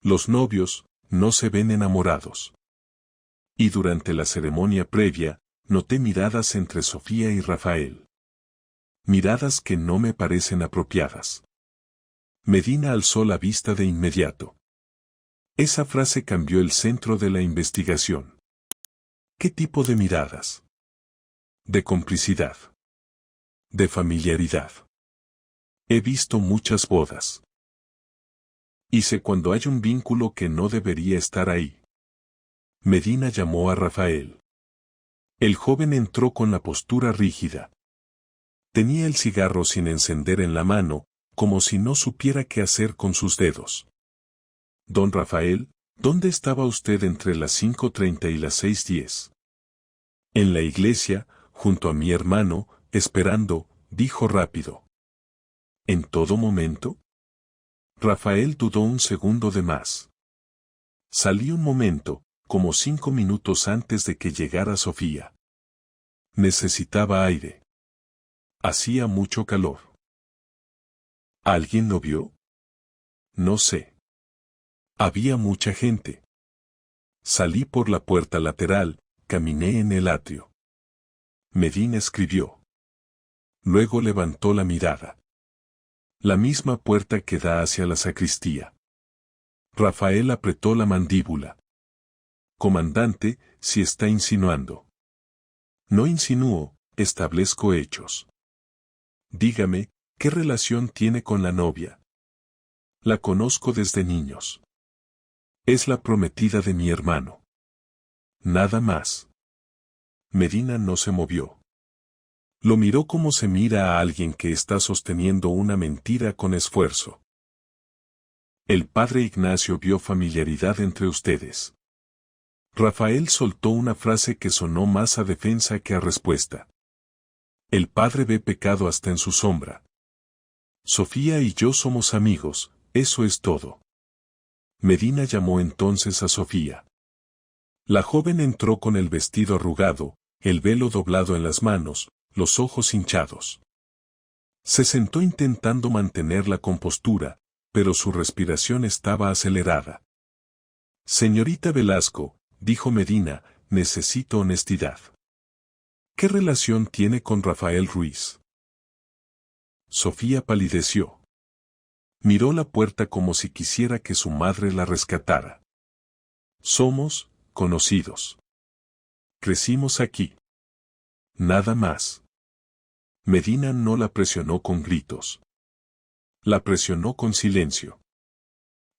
Los novios no se ven enamorados. Y durante la ceremonia previa, noté miradas entre Sofía y Rafael. Miradas que no me parecen apropiadas. Medina alzó la vista de inmediato. Esa frase cambió el centro de la investigación. ¿Qué tipo de miradas? De complicidad. De familiaridad. He visto muchas bodas. Y sé cuando hay un vínculo que no debería estar ahí. Medina llamó a Rafael. El joven entró con la postura rígida. Tenía el cigarro sin encender en la mano, como si no supiera qué hacer con sus dedos. Don Rafael, ¿dónde estaba usted entre las 5:30 y las 6:10? En la iglesia, junto a mi hermano, esperando, dijo rápido. ¿En todo momento? Rafael dudó un segundo de más. Salí un momento, como 5 minutos antes de que llegara Sofía. Necesitaba aire. Hacía mucho calor. ¿Alguien lo vio? No sé. Había mucha gente. Salí por la puerta lateral, caminé en el atrio. Medina escribió. Luego levantó la mirada. La misma puerta que da hacia la sacristía. Rafael apretó la mandíbula. Comandante, si está insinuando. No insinúo, establezco hechos. Dígame, ¿qué relación tiene con la novia? La conozco desde niños. Es la prometida de mi hermano. Nada más. Medina no se movió. Lo miró como se mira a alguien que está sosteniendo una mentira con esfuerzo. El padre Ignacio vio familiaridad entre ustedes. Rafael soltó una frase que sonó más a defensa que a respuesta. El padre ve pecado hasta en su sombra. Sofía y yo somos amigos, eso es todo. Medina llamó entonces a Sofía. La joven entró con el vestido arrugado, el velo doblado en las manos, los ojos hinchados. Se sentó intentando mantener la compostura, pero su respiración estaba acelerada. Señorita Velasco, dijo Medina, necesito honestidad. ¿Qué relación tiene con Rafael Ruiz? Sofía palideció. Miró la puerta como si quisiera que su madre la rescatara. Somos conocidos. Crecimos aquí. Nada más. Medina no la presionó con gritos. La presionó con silencio.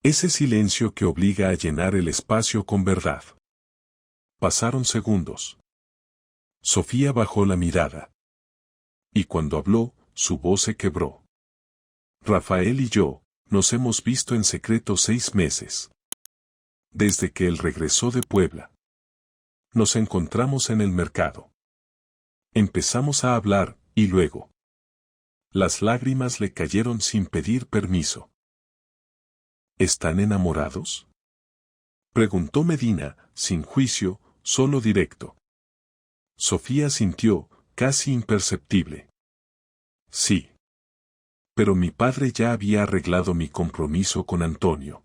Ese silencio que obliga a llenar el espacio con verdad. Pasaron segundos. Sofía bajó la mirada. Y cuando habló, su voz se quebró. Rafael y yo, nos hemos visto en secreto 6 meses. Desde que él regresó de Puebla. Nos encontramos en el mercado. Empezamos a hablar, y luego. Las lágrimas le cayeron sin pedir permiso. ¿Están enamorados? Preguntó Medina, sin juicio, solo directo. Sofía sintió, casi imperceptible. Sí. Pero mi padre ya había arreglado mi compromiso con Antonio.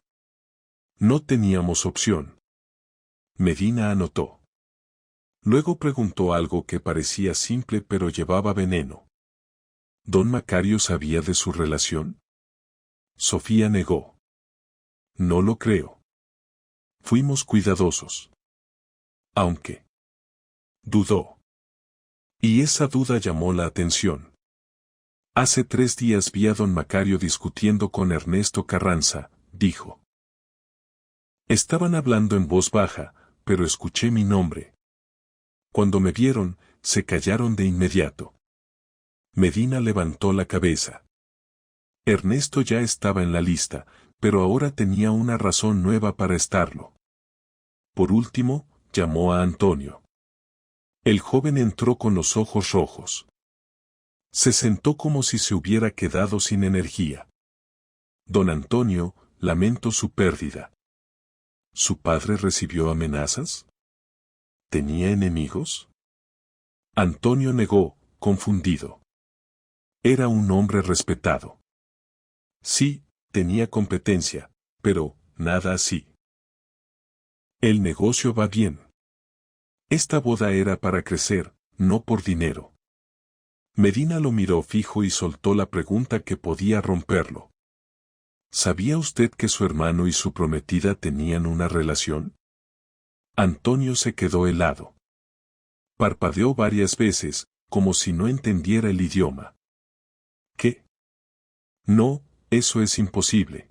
No teníamos opción. Medina anotó. Luego preguntó algo que parecía simple pero llevaba veneno. ¿Don Macario sabía de su relación? Sofía negó. No lo creo. Fuimos cuidadosos. Aunque. Dudó. Y esa duda llamó la atención. Hace 3 días vi a don Macario discutiendo con Ernesto Carranza, dijo. Estaban hablando en voz baja, pero escuché mi nombre. Cuando me vieron, se callaron de inmediato. Medina levantó la cabeza. Ernesto ya estaba en la lista, pero ahora tenía una razón nueva para estarlo. Por último, llamó a Antonio. El joven entró con los ojos rojos. Se sentó como si se hubiera quedado sin energía. Don Antonio, lamento su pérdida. ¿Su padre recibió amenazas? ¿Tenía enemigos? Antonio negó, confundido. Era un hombre respetado. Sí, tenía competencia, pero nada así. El negocio va bien. Esta boda era para crecer, no por dinero. Medina lo miró fijo y soltó la pregunta que podía romperlo. ¿Sabía usted que su hermano y su prometida tenían una relación? Antonio se quedó helado. Parpadeó varias veces, como si no entendiera el idioma. ¿Qué? No, eso es imposible.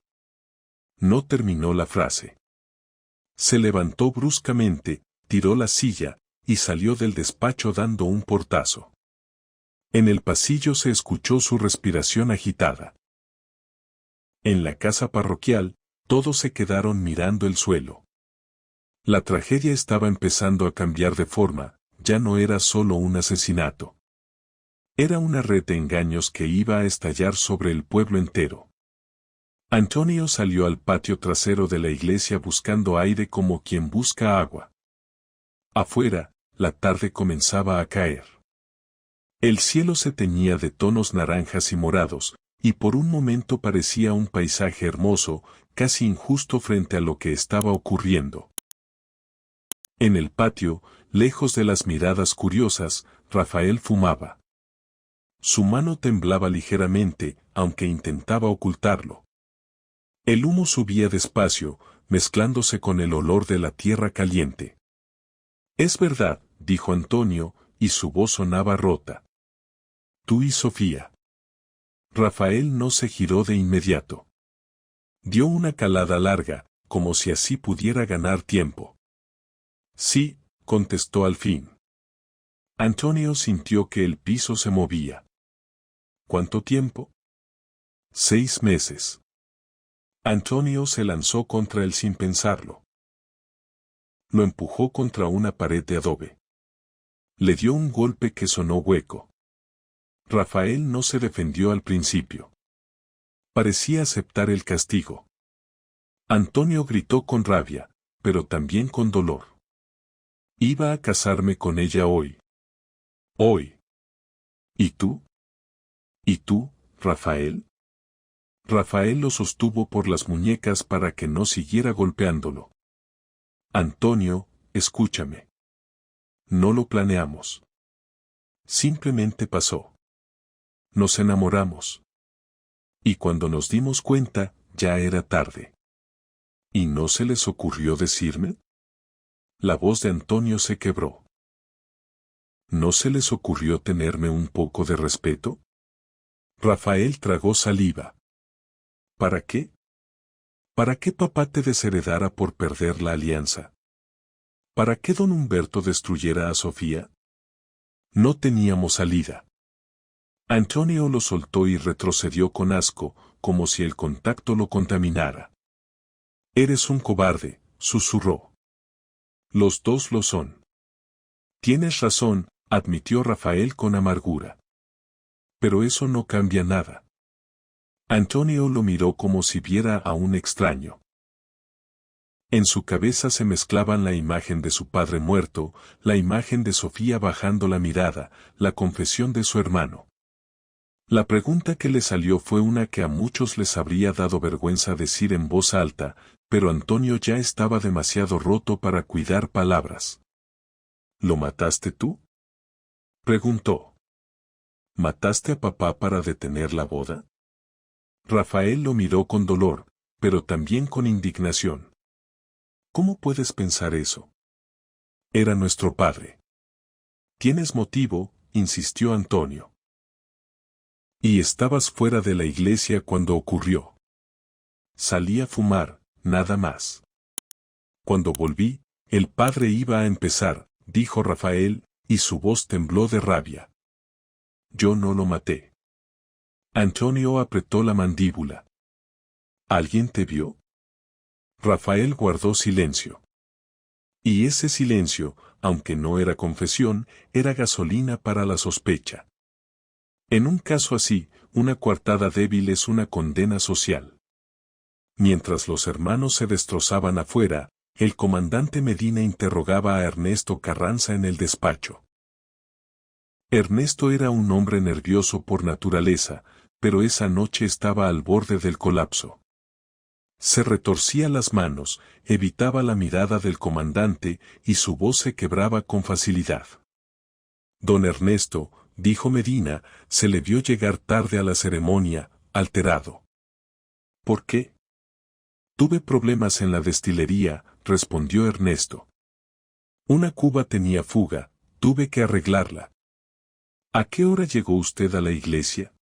No terminó la frase. Se levantó bruscamente, tiró la silla, y salió del despacho dando un portazo. En el pasillo se escuchó su respiración agitada. En la casa parroquial, todos se quedaron mirando el suelo. La tragedia estaba empezando a cambiar de forma, ya no era solo un asesinato. Era una red de engaños que iba a estallar sobre el pueblo entero. Antonio salió al patio trasero de la iglesia buscando aire como quien busca agua. Afuera, la tarde comenzaba a caer. El cielo se teñía de tonos naranjas y morados, y por un momento parecía un paisaje hermoso, casi injusto frente a lo que estaba ocurriendo. En el patio, lejos de las miradas curiosas, Rafael fumaba. Su mano temblaba ligeramente, aunque intentaba ocultarlo. El humo subía despacio, mezclándose con el olor de la tierra caliente. Es verdad, dijo Antonio, y su voz sonaba rota. Tú y Sofía. Rafael no se giró de inmediato. Dio una calada larga, como si así pudiera ganar tiempo. Sí, contestó al fin. Antonio sintió que el piso se movía. ¿Cuánto tiempo? 6 meses. Antonio se lanzó contra él sin pensarlo. Lo empujó contra una pared de adobe. Le dio un golpe que sonó hueco. Rafael no se defendió al principio. Parecía aceptar el castigo. Antonio gritó con rabia, pero también con dolor. Iba a casarme con ella hoy. Hoy. ¿Y tú? ¿Y tú, Rafael? Rafael lo sostuvo por las muñecas para que no siguiera golpeándolo. Antonio, escúchame. No lo planeamos. Simplemente pasó. Nos enamoramos. Y cuando nos dimos cuenta, ya era tarde. ¿Y no se les ocurrió decirme? La voz de Antonio se quebró. ¿No se les ocurrió tenerme un poco de respeto? Rafael tragó saliva. ¿Para qué? ¿Para qué papá te desheredara por perder la alianza? ¿Para qué don Humberto destruyera a Sofía? No teníamos salida. Antonio lo soltó y retrocedió con asco, como si el contacto lo contaminara. Eres un cobarde, susurró. Los dos lo son. Tienes razón, admitió Rafael con amargura. Pero eso no cambia nada. Antonio lo miró como si viera a un extraño. En su cabeza se mezclaban la imagen de su padre muerto, la imagen de Sofía bajando la mirada, la confesión de su hermano. La pregunta que le salió fue una que a muchos les habría dado vergüenza decir en voz alta, pero Antonio ya estaba demasiado roto para cuidar palabras. ¿Lo mataste tú?, preguntó. ¿Mataste a papá para detener la boda? Rafael lo miró con dolor, pero también con indignación. ¿Cómo puedes pensar eso? Era nuestro padre. ¿Tienes motivo?, insistió Antonio. Y estabas fuera de la iglesia cuando ocurrió. Salí a fumar, nada más. Cuando volví, el padre iba a empezar, dijo Rafael, y su voz tembló de rabia. Yo no lo maté. Antonio apretó la mandíbula. ¿Alguien te vio? Rafael guardó silencio. Y ese silencio, aunque no era confesión, era gasolina para la sospecha. En un caso así, una coartada débil es una condena social. Mientras los hermanos se destrozaban afuera, el comandante Medina interrogaba a Ernesto Carranza en el despacho. Ernesto era un hombre nervioso por naturaleza, pero esa noche estaba al borde del colapso. Se retorcía las manos, evitaba la mirada del comandante y su voz se quebraba con facilidad. Don Ernesto, dijo Medina, se le vio llegar tarde a la ceremonia, alterado. ¿Por qué? Tuve problemas en la destilería, respondió Ernesto. Una cuba tenía fuga, tuve que arreglarla. ¿A qué hora llegó usted a la iglesia?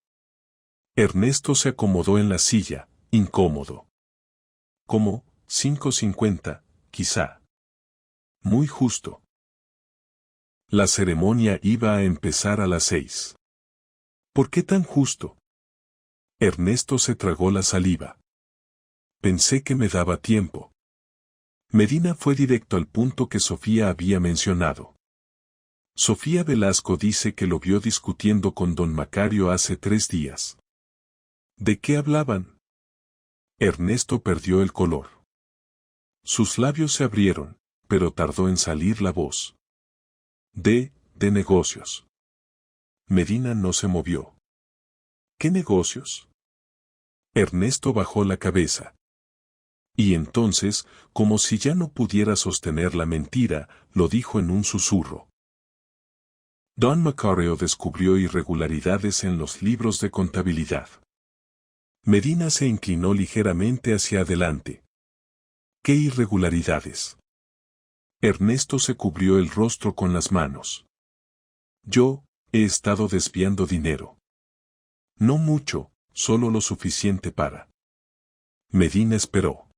Ernesto se acomodó en la silla, incómodo. Como, 5:50, quizá. Muy justo. La ceremonia iba a empezar a las 6. ¿Por qué tan justo? Ernesto se tragó la saliva. Pensé que me daba tiempo. Medina fue directo al punto que Sofía había mencionado. Sofía Velasco dice que lo vio discutiendo con don Macario hace 3 días. ¿De qué hablaban? Ernesto perdió el color. Sus labios se abrieron, pero tardó en salir la voz. De negocios. Medina no se movió. ¿Qué negocios? Ernesto bajó la cabeza. Y entonces, como si ya no pudiera sostener la mentira, lo dijo en un susurro. Don Macario descubrió irregularidades en los libros de contabilidad. Medina se inclinó ligeramente hacia adelante. ¿Qué irregularidades? Ernesto se cubrió el rostro con las manos. Yo, he estado desviando dinero. No mucho, solo lo suficiente para. Medina esperó.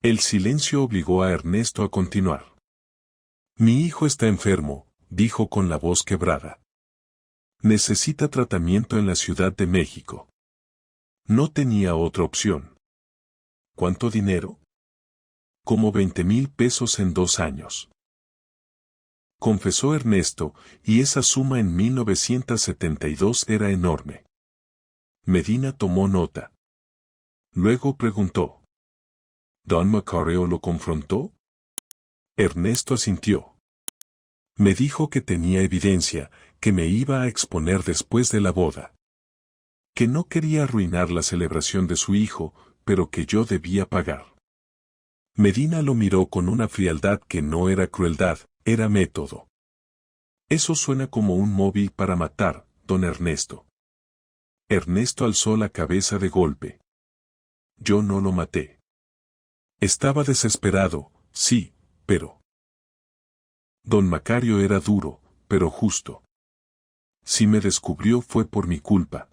El silencio obligó a Ernesto a continuar. Mi hijo está enfermo, dijo con la voz quebrada. Necesita tratamiento en la Ciudad de México. No tenía otra opción. ¿Cuánto dinero? Como 20,000 pesos en 2 años. Confesó Ernesto, y esa suma en 1972 era enorme. Medina tomó nota. Luego preguntó. ¿Don Macario lo confrontó? Ernesto asintió. Me dijo que tenía evidencia, que me iba a exponer después de la boda. Que no quería arruinar la celebración de su hijo, pero que yo debía pagar. Medina lo miró con una frialdad que no era crueldad, era método. Eso suena como un móvil para matar, don Ernesto. Ernesto alzó la cabeza de golpe. Yo no lo maté. Estaba desesperado, sí, pero... Don Macario era duro, pero justo. Si me descubrió fue por mi culpa.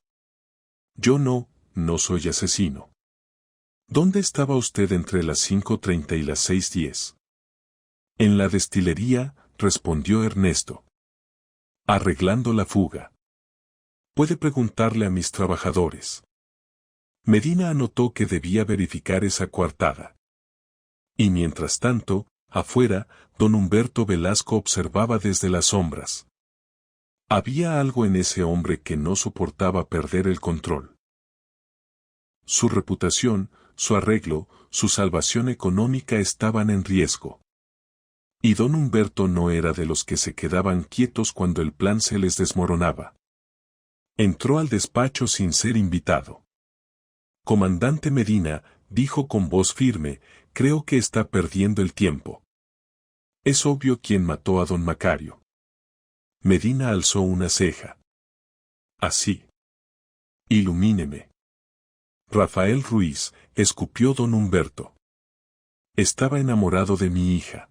Yo no soy asesino. ¿Dónde estaba usted entre las 5:30 y las 6:10? En la destilería, respondió Ernesto. Arreglando la fuga. Puede preguntarle a mis trabajadores. Medina anotó que debía verificar esa coartada. Y mientras tanto, afuera, don Humberto Velasco observaba desde las sombras. Había algo en ese hombre que no soportaba perder el control. Su reputación, su arreglo, su salvación económica estaban en riesgo. Y don Humberto no era de los que se quedaban quietos cuando el plan se les desmoronaba. Entró al despacho sin ser invitado. Comandante Medina, dijo con voz firme, creo que está perdiendo el tiempo. Es obvio quién mató a don Macario. Medina alzó una ceja. Así. Ilumíneme. Rafael Ruiz, escupió don Humberto. Estaba enamorado de mi hija.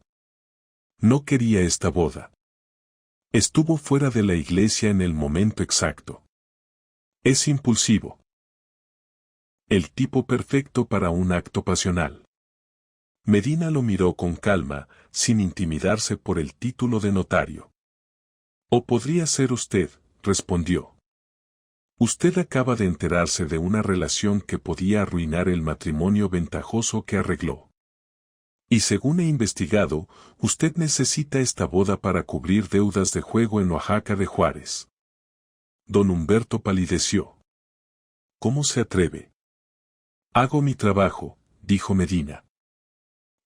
No quería esta boda. Estuvo fuera de la iglesia en el momento exacto. Es impulsivo. El tipo perfecto para un acto pasional. Medina lo miró con calma, sin intimidarse por el título de notario. O podría ser usted, respondió. Usted acaba de enterarse de una relación que podía arruinar el matrimonio ventajoso que arregló. Y según he investigado, usted necesita esta boda para cubrir deudas de juego en Oaxaca de Juárez. Don Humberto palideció. ¿Cómo se atreve? Hago mi trabajo, dijo Medina.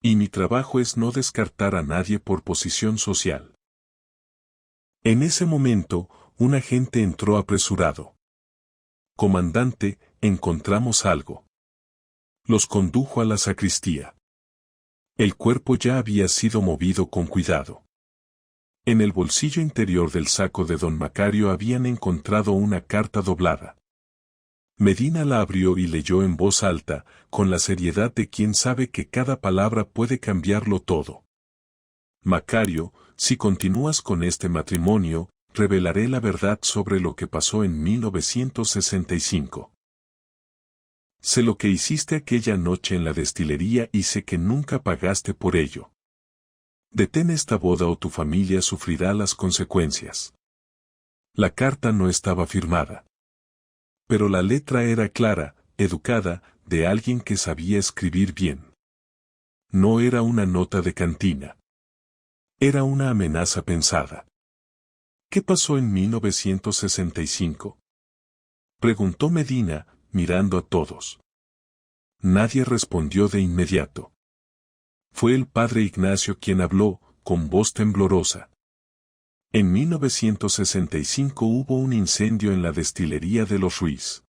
Y mi trabajo es no descartar a nadie por posición social. En ese momento, un agente entró apresurado. Comandante, encontramos algo. Los condujo a la sacristía. El cuerpo ya había sido movido con cuidado. En el bolsillo interior del saco de don Macario habían encontrado una carta doblada. Medina la abrió y leyó en voz alta, con la seriedad de quien sabe que cada palabra puede cambiarlo todo. Macario, si continúas con este matrimonio, revelaré la verdad sobre lo que pasó en 1965. Sé lo que hiciste aquella noche en la destilería y sé que nunca pagaste por ello. Detén esta boda o tu familia sufrirá las consecuencias. La carta no estaba firmada. Pero la letra era clara, educada, de alguien que sabía escribir bien. No era una nota de cantina. Era una amenaza pensada. ¿Qué pasó en 1965? Preguntó Medina, mirando a todos. Nadie respondió de inmediato. Fue el padre Ignacio quien habló, con voz temblorosa. En 1965 hubo un incendio en la destilería de los Ruiz.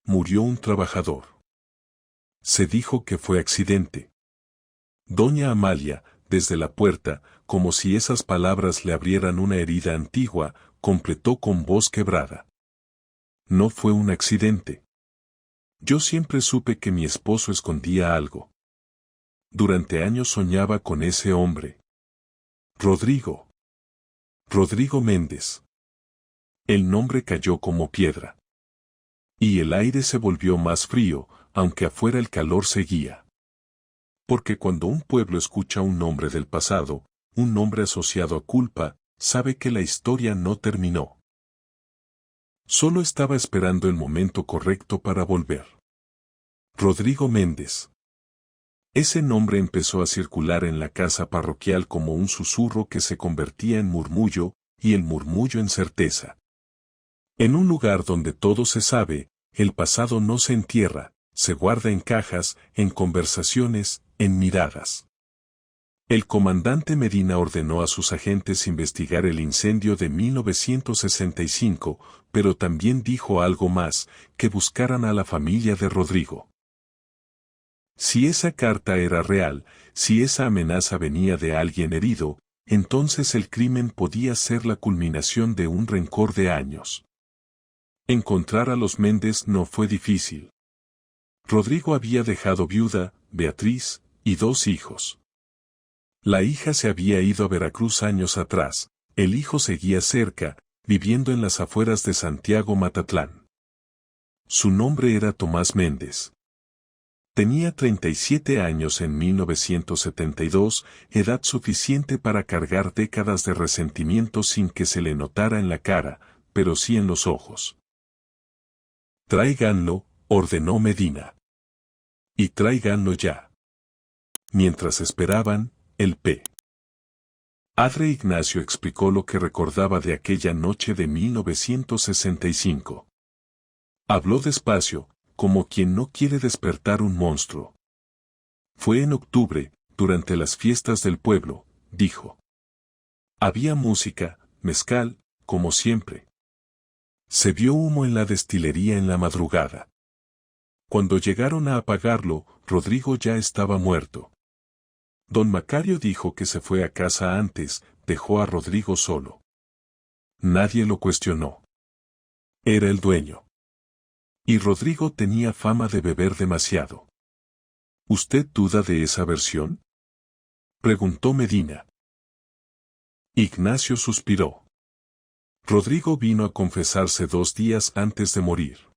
Murió un trabajador. Se dijo que fue accidente. Doña Amalia, desde la puerta, como si esas palabras le abrieran una herida antigua, completó con voz quebrada. No fue un accidente. Yo siempre supe que mi esposo escondía algo. Durante años soñaba con ese hombre. Rodrigo Méndez. El nombre cayó como piedra. Y el aire se volvió más frío, aunque afuera el calor seguía. Porque cuando un pueblo escucha un nombre del pasado, un nombre asociado a culpa, sabe que la historia no terminó. Solo estaba esperando el momento correcto para volver. Rodrigo Méndez. Ese nombre empezó a circular en la casa parroquial como un susurro que se convertía en murmullo, y el murmullo en certeza. En un lugar donde todo se sabe, el pasado no se entierra, se guarda en cajas, en conversaciones, en miradas. El comandante Medina ordenó a sus agentes investigar el incendio de 1965, pero también dijo algo más, que buscaran a la familia de Rodrigo. Si esa carta era real, si esa amenaza venía de alguien herido, entonces el crimen podía ser la culminación de un rencor de años. Encontrar a los Méndez no fue difícil. Rodrigo había dejado viuda, Beatriz, y 2 hijos. La hija se había ido a Veracruz años atrás, el hijo seguía cerca, viviendo en las afueras de Santiago Matatlán. Su nombre era Tomás Méndez. Tenía 37 años en 1972, edad suficiente para cargar décadas de resentimiento sin que se le notara en la cara, pero sí en los ojos. Tráiganlo, ordenó Medina. Y tráiganlo ya. Mientras esperaban, el Padre Ignacio explicó lo que recordaba de aquella noche de 1965. Habló despacio, como quien no quiere despertar un monstruo. Fue en octubre, durante las fiestas del pueblo, dijo. Había música, mezcal, como siempre. Se vio humo en la destilería en la madrugada. Cuando llegaron a apagarlo, Rodrigo ya estaba muerto. Don Macario dijo que se fue a casa antes, dejó a Rodrigo solo. Nadie lo cuestionó. Era el dueño. Y Rodrigo tenía fama de beber demasiado. ¿Usted duda de esa versión?, preguntó Medina. Ignacio suspiró. Rodrigo vino a confesarse 2 días antes de morir.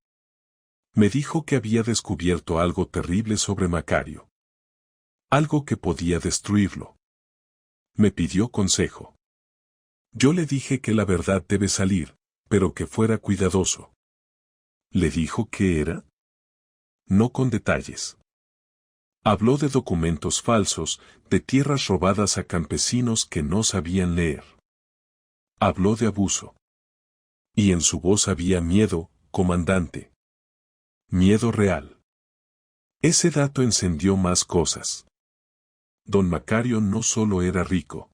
Me dijo que había descubierto algo terrible sobre Macario. Algo que podía destruirlo. Me pidió consejo. Yo le dije que la verdad debe salir, pero que fuera cuidadoso. ¿Le dijo qué era? No con detalles. Habló de documentos falsos, de tierras robadas a campesinos que no sabían leer. Habló de abuso. Y en su voz había miedo, comandante. Miedo real. Ese dato encendió más cosas. Don Macario no solo era rico.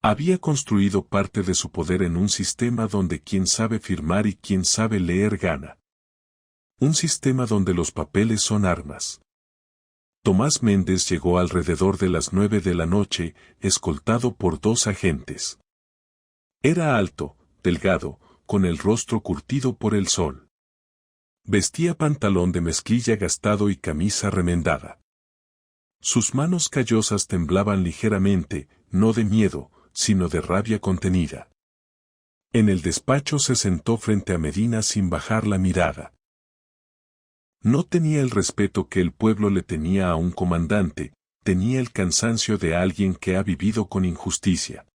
Había construido parte de su poder en un sistema donde quien sabe firmar y quien sabe leer gana. Un sistema donde los papeles son armas. Tomás Méndez llegó alrededor de las 9 de la noche, escoltado por 2 agentes. Era alto, delgado, con el rostro curtido por el sol. Vestía pantalón de mezclilla gastado y camisa remendada. Sus manos callosas temblaban ligeramente, no de miedo, sino de rabia contenida. En el despacho se sentó frente a Medina sin bajar la mirada. No tenía el respeto que el pueblo le tenía a un comandante, tenía el cansancio de alguien que ha vivido con injusticia.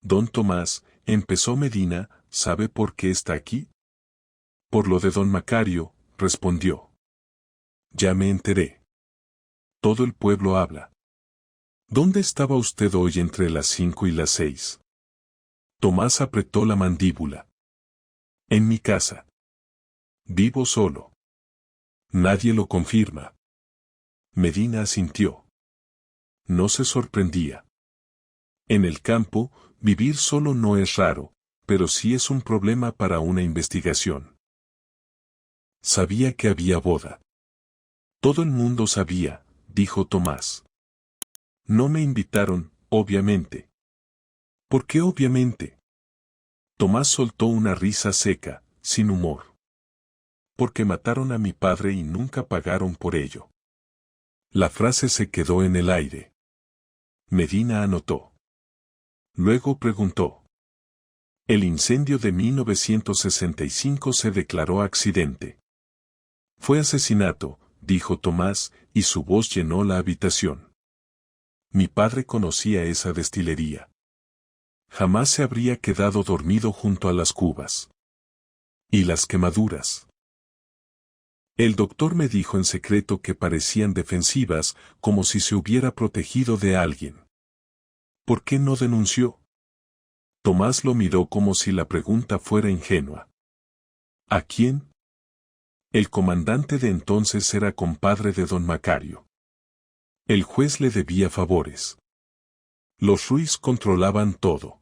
Don Tomás, empezó Medina, ¿sabe por qué está aquí? Por lo de don Macario, respondió. Ya me enteré. Todo el pueblo habla. ¿Dónde estaba usted hoy entre las 5 y las 6? Tomás apretó la mandíbula. En mi casa. Vivo solo. Nadie lo confirma. Medina asintió. No se sorprendía. En el campo, vivir solo no es raro, pero sí es un problema para una investigación. Sabía que había boda. Todo el mundo sabía, dijo Tomás. No me invitaron, obviamente. ¿Por qué obviamente? Tomás soltó una risa seca, sin humor. Porque mataron a mi padre y nunca pagaron por ello. La frase se quedó en el aire. Medina anotó. Luego preguntó. El incendio de 1965 se declaró accidente. Fue asesinato, dijo Tomás, y su voz llenó la habitación. Mi padre conocía esa destilería. Jamás se habría quedado dormido junto a las cubas. ¿Y las quemaduras? El doctor me dijo en secreto que parecían defensivas, como si se hubiera protegido de alguien. ¿Por qué no denunció? Tomás lo miró como si la pregunta fuera ingenua. ¿A quién? El comandante de entonces era compadre de don Macario. El juez le debía favores. Los Ruiz controlaban todo.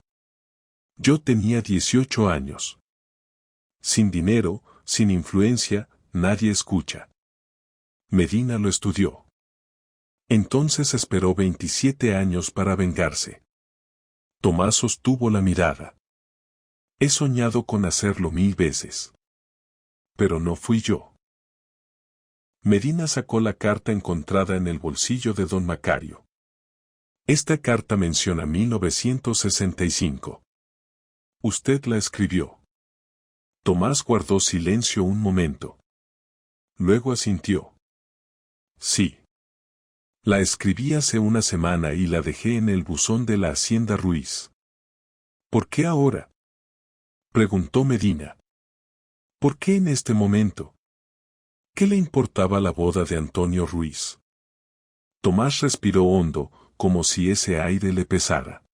Yo tenía 18 años. Sin dinero, sin influencia, nadie escucha. Medina lo estudió. Entonces esperó 27 años para vengarse. Tomás sostuvo la mirada. He soñado con hacerlo 1000 veces. Pero no fui yo. Medina sacó la carta encontrada en el bolsillo de don Macario. Esta carta menciona 1965. Usted la escribió. Tomás guardó silencio un momento. Luego asintió. Sí. La escribí hace una semana y la dejé en el buzón de la Hacienda Ruiz. ¿Por qué ahora? Preguntó Medina. ¿Por qué en este momento? ¿Qué le importaba la boda de Antonio Ruiz? Tomás respiró hondo, como si ese aire le pesara.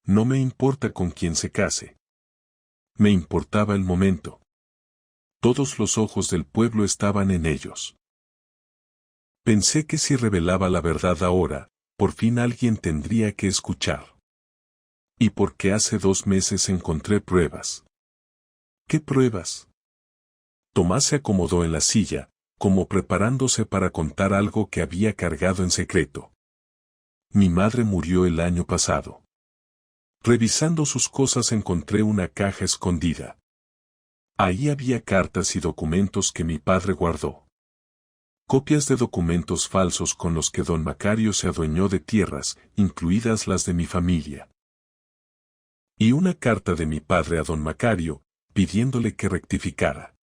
No me importa con quién se case. Me importaba el momento. Todos los ojos del pueblo estaban en ellos. Pensé que si revelaba la verdad ahora, por fin alguien tendría que escuchar. Y porque hace 2 meses encontré pruebas. ¿Qué pruebas? Tomás se acomodó en la silla, como preparándose para contar algo que había cargado en secreto. Mi madre murió el año pasado. Revisando sus cosas encontré una caja escondida. Ahí había cartas y documentos que mi padre guardó. Copias de documentos falsos con los que don Macario se adueñó de tierras, incluidas las de mi familia. Y una carta de mi padre a don Macario, pidiéndole que rectificara.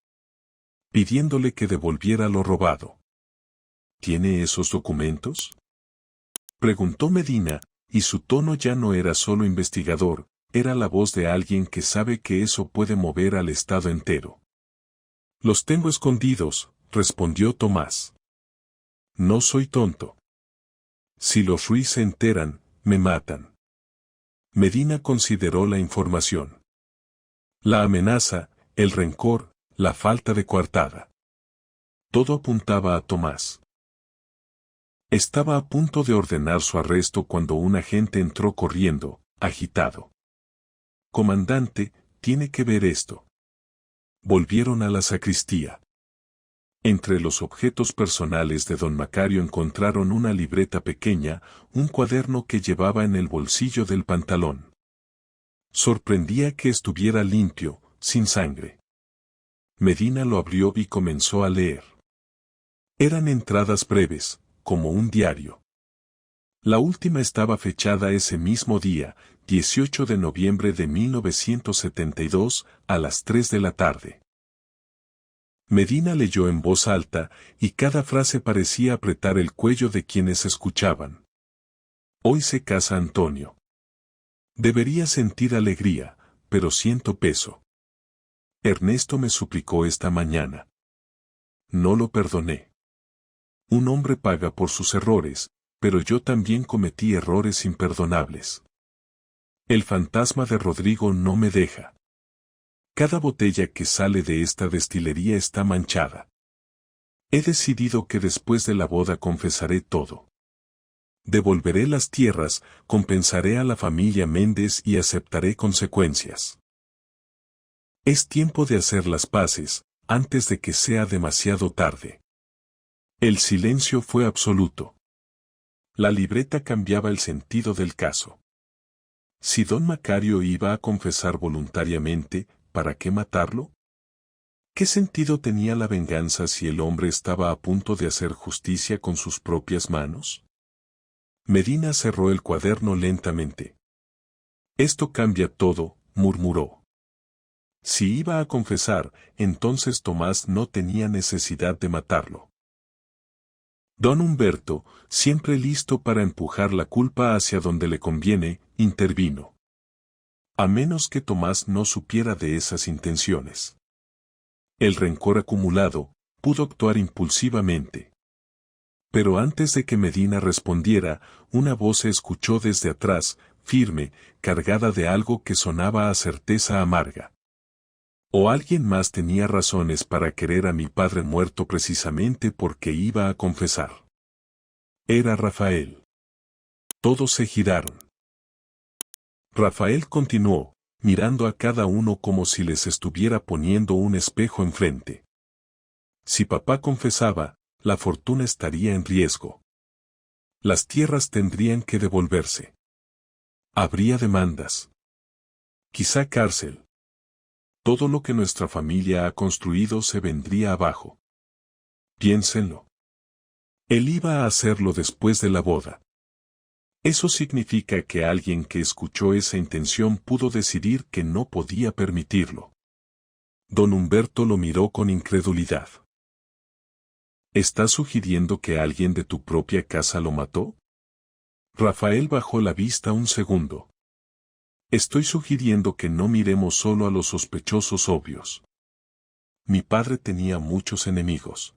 Pidiéndole que devolviera lo robado. ¿Tiene esos documentos? Preguntó Medina, y su tono ya no era solo investigador, era la voz de alguien que sabe que eso puede mover al Estado entero. Los tengo escondidos, respondió Tomás. No soy tonto. Si los Ruiz se enteran, me matan. Medina consideró la información. La amenaza, el rencor, la falta de coartada. Todo apuntaba a Tomás. Estaba a punto de ordenar su arresto cuando un agente entró corriendo, agitado. Comandante, tiene que ver esto. Volvieron a la sacristía. Entre los objetos personales de don Macario encontraron una libreta pequeña, un cuaderno que llevaba en el bolsillo del pantalón. Sorprendía que estuviera limpio, sin sangre. Medina lo abrió y comenzó a leer. Eran entradas breves, como un diario. La última estaba fechada ese mismo día, 18 de noviembre de 1972, a las 3 de la tarde. Medina leyó en voz alta, y cada frase parecía apretar el cuello de quienes escuchaban. Hoy se casa Antonio. Debería sentir alegría, pero siento peso. Ernesto me suplicó esta mañana. No lo perdoné. Un hombre paga por sus errores, pero yo también cometí errores imperdonables. El fantasma de Rodrigo no me deja. Cada botella que sale de esta destilería está manchada. He decidido que después de la boda confesaré todo. Devolveré las tierras, compensaré a la familia Méndez y aceptaré consecuencias. Es tiempo de hacer las paces, antes de que sea demasiado tarde. El silencio fue absoluto. La libreta cambiaba el sentido del caso. Si don Macario iba a confesar voluntariamente, ¿para qué matarlo? ¿Qué sentido tenía la venganza si el hombre estaba a punto de hacer justicia con sus propias manos? Medina cerró el cuaderno lentamente. Esto cambia todo, murmuró. Si iba a confesar, entonces Tomás no tenía necesidad de matarlo. Don Humberto, siempre listo para empujar la culpa hacia donde le conviene, intervino. A menos que Tomás no supiera de esas intenciones. El rencor acumulado, pudo actuar impulsivamente. Pero antes de que Medina respondiera, una voz se escuchó desde atrás, firme, cargada de algo que sonaba a certeza amarga. ¿O alguien más tenía razones para querer a mi padre muerto precisamente porque iba a confesar? Era Rafael. Todos se giraron. Rafael continuó, mirando a cada uno como si les estuviera poniendo un espejo enfrente. Si papá confesaba, la fortuna estaría en riesgo. Las tierras tendrían que devolverse. Habría demandas. Quizá cárcel. Todo lo que nuestra familia ha construido se vendría abajo. Piénsenlo. Él iba a hacerlo después de la boda. Eso significa que alguien que escuchó esa intención pudo decidir que no podía permitirlo. Don Humberto lo miró con incredulidad. ¿Estás sugiriendo que alguien de tu propia casa lo mató? Rafael bajó la vista un segundo. Estoy sugiriendo que no miremos solo a los sospechosos obvios. Mi padre tenía muchos enemigos.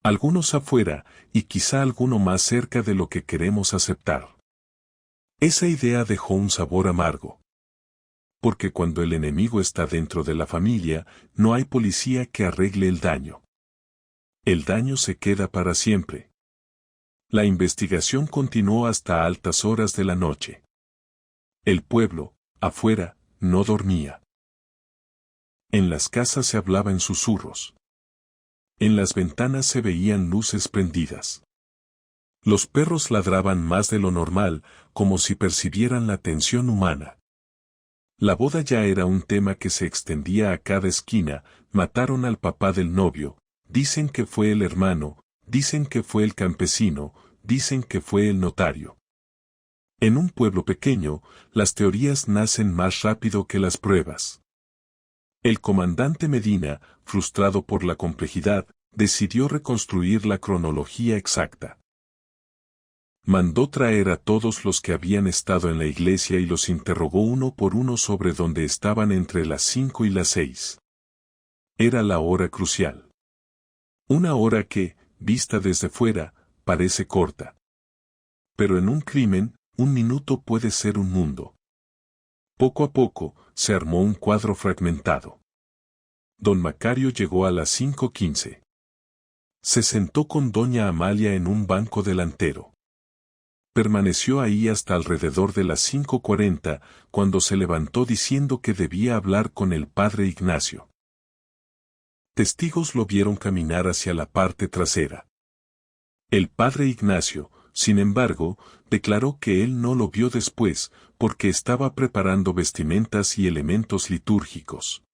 Algunos afuera, y quizá alguno más cerca de lo que queremos aceptar. Esa idea dejó un sabor amargo. Porque cuando el enemigo está dentro de la familia, no hay policía que arregle el daño. El daño se queda para siempre. La investigación continuó hasta altas horas de la noche. El pueblo, afuera, no dormía. En las casas se hablaba en susurros. En las ventanas se veían luces prendidas. Los perros ladraban más de lo normal, como si percibieran la tensión humana. La boda ya era un tema que se extendía a cada esquina. Mataron al papá del novio, dicen que fue el hermano, dicen que fue el campesino, dicen que fue el notario. En un pueblo pequeño, las teorías nacen más rápido que las pruebas. El comandante Medina, frustrado por la complejidad, decidió reconstruir la cronología exacta. Mandó traer a todos los que habían estado en la iglesia y los interrogó uno por uno sobre dónde estaban entre las 5 y las 6. Era la hora crucial. Una hora que, vista desde fuera, parece corta. Pero en un crimen, un minuto puede ser un mundo. Poco a poco, se armó un cuadro fragmentado. Don Macario llegó a las 5:15. Se sentó con doña Amalia en un banco delantero. Permaneció ahí hasta alrededor de las 5:40, cuando se levantó diciendo que debía hablar con el padre Ignacio. Testigos lo vieron caminar hacia la parte trasera. El padre Ignacio, sin embargo, declaró que él no lo vio después, porque estaba preparando vestimentas y elementos litúrgicos.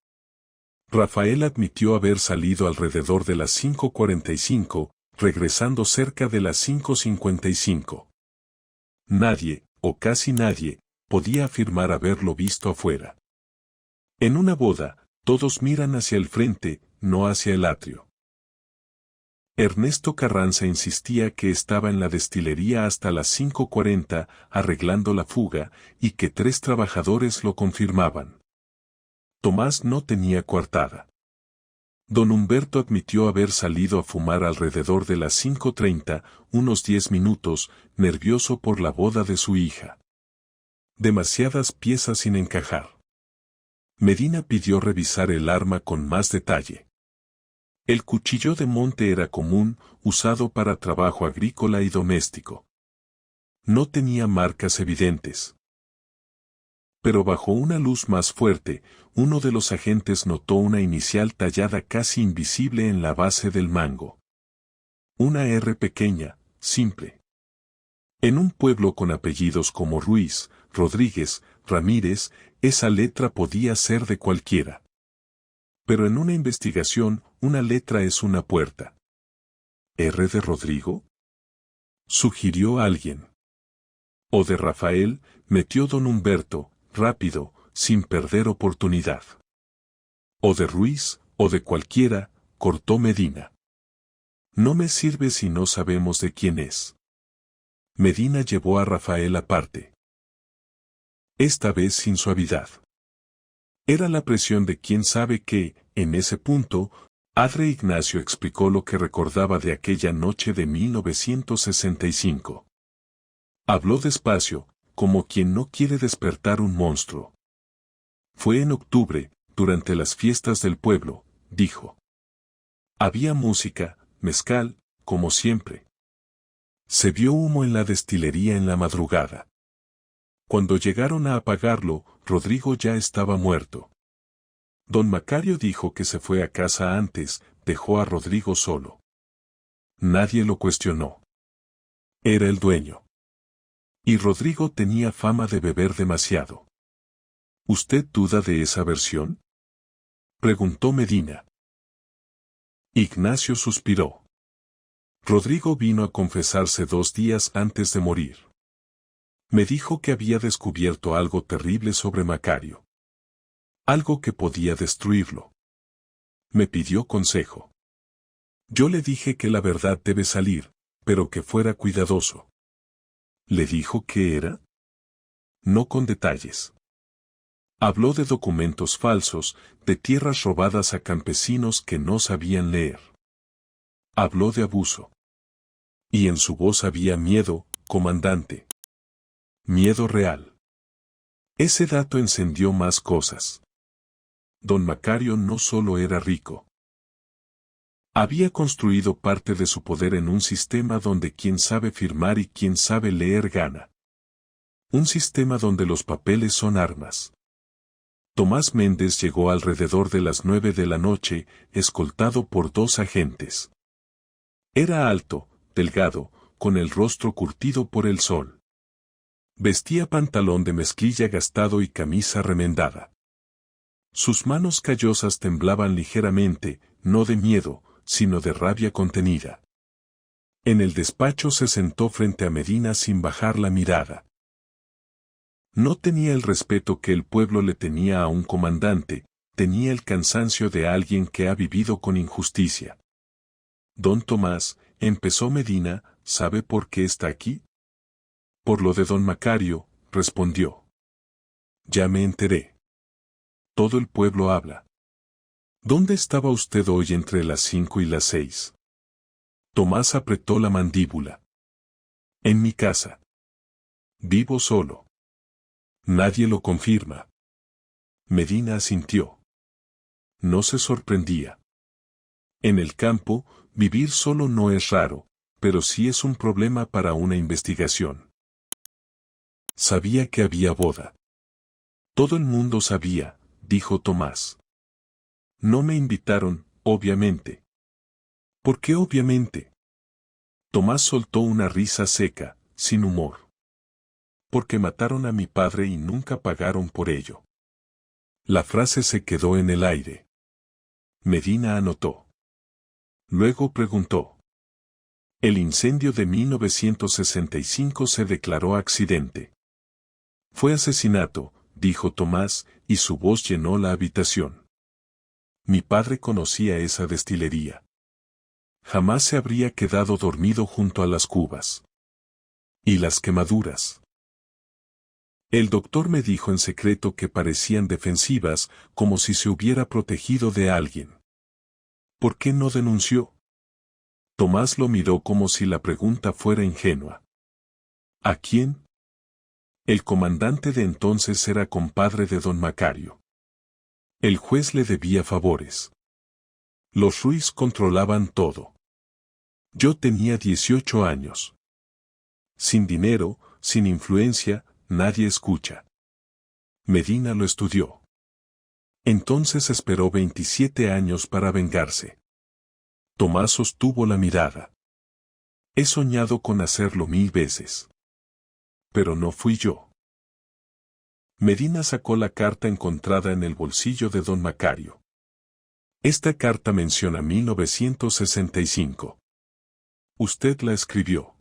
Rafael admitió haber salido alrededor de las 5:45, regresando cerca de las 5:55. Nadie, o casi nadie, podía afirmar haberlo visto afuera. En una boda, todos miran hacia el frente, no hacia el atrio. Ernesto Carranza insistía que estaba en la destilería hasta las 5:40 arreglando la fuga, y que 3 trabajadores lo confirmaban. Tomás no tenía coartada. Don Humberto admitió haber salido a fumar alrededor de las 5:30, unos 10 minutos, nervioso por la boda de su hija. Demasiadas piezas sin encajar. Medina pidió revisar el arma con más detalle. El cuchillo de monte era común, usado para trabajo agrícola y doméstico. No tenía marcas evidentes. Pero bajo una luz más fuerte, uno de los agentes notó una inicial tallada casi invisible en la base del mango. Una R pequeña, simple. En un pueblo con apellidos como Ruiz, Rodríguez, Ramírez, esa letra podía ser de cualquiera. Pero en una investigación, una letra es una puerta. ¿R de Rodrigo?, sugirió alguien. O de Rafael, metió don Humberto, rápido, sin perder oportunidad. O de Ruiz, o de cualquiera, cortó Medina. No me sirve si no sabemos de quién es. Medina llevó a Rafael aparte. Esta vez sin suavidad. Era la presión de quien sabe que, en ese punto, Padre Ignacio explicó lo que recordaba de aquella noche de 1965. Habló despacio, como quien no quiere despertar un monstruo. Fue en octubre, durante las fiestas del pueblo, dijo. Había música, mezcal, como siempre. Se vio humo en la destilería en la madrugada. Cuando llegaron a apagarlo, Rodrigo ya estaba muerto. Don Macario dijo que se fue a casa antes, dejó a Rodrigo solo. Nadie lo cuestionó. Era el dueño. Y Rodrigo tenía fama de beber demasiado. ¿Usted duda de esa versión?, preguntó Medina. Ignacio suspiró. Rodrigo vino a confesarse 2 días antes de morir. Me dijo que había descubierto algo terrible sobre Macario. Algo que podía destruirlo. Me pidió consejo. Yo le dije que la verdad debe salir, pero que fuera cuidadoso. ¿Le dijo qué era? No con detalles. Habló de documentos falsos, de tierras robadas a campesinos que no sabían leer. Habló de abuso. Y en su voz había miedo, comandante. Miedo real. Ese dato encendió más cosas. Don Macario no solo era rico. Había construido parte de su poder en un sistema donde quien sabe firmar y quien sabe leer gana. Un sistema donde los papeles son armas. Tomás Méndez llegó alrededor de las 9 de la noche, escoltado por 2 agentes. Era alto, delgado, con el rostro curtido por el sol. Vestía pantalón de mezclilla gastado y camisa remendada. Sus manos callosas temblaban ligeramente, no de miedo, sino de rabia contenida. En el despacho se sentó frente a Medina sin bajar la mirada. No tenía el respeto que el pueblo le tenía a un comandante, tenía el cansancio de alguien que ha vivido con injusticia. Don Tomás, empezó Medina, ¿sabe por qué está aquí? Por lo de don Macario, respondió. Ya me enteré. Todo el pueblo habla. ¿Dónde estaba usted hoy entre las 5 y las 6? Tomás apretó la mandíbula. En mi casa. Vivo solo. Nadie lo confirma. Medina asintió. No se sorprendía. En el campo, vivir solo no es raro, pero sí es un problema para una investigación. Sabía que había boda. Todo el mundo sabía, dijo Tomás. No me invitaron, obviamente. ¿Por qué obviamente? Tomás soltó una risa seca, sin humor. Porque mataron a mi padre y nunca pagaron por ello. La frase se quedó en el aire. Medina anotó. Luego preguntó. El incendio de 1965 se declaró accidente. Fue asesinato, dijo Tomás, y su voz llenó la habitación. Mi padre conocía esa destilería. Jamás se habría quedado dormido junto a las cubas. ¿Y las quemaduras? El doctor me dijo en secreto que parecían defensivas, como si se hubiera protegido de alguien. ¿Por qué no denunció? Tomás lo miró como si la pregunta fuera ingenua. ¿A quién? El comandante de entonces era compadre de don Macario. El juez le debía favores. Los Ruiz controlaban todo. Yo tenía 18 años. Sin dinero, sin influencia, nadie escucha. Medina lo estudió. Entonces esperó 27 años para vengarse. Tomás sostuvo la mirada. He soñado con hacerlo 1000 veces. Pero no fui yo. Medina sacó la carta encontrada en el bolsillo de don Macario. Esta carta menciona 1965. Usted la escribió.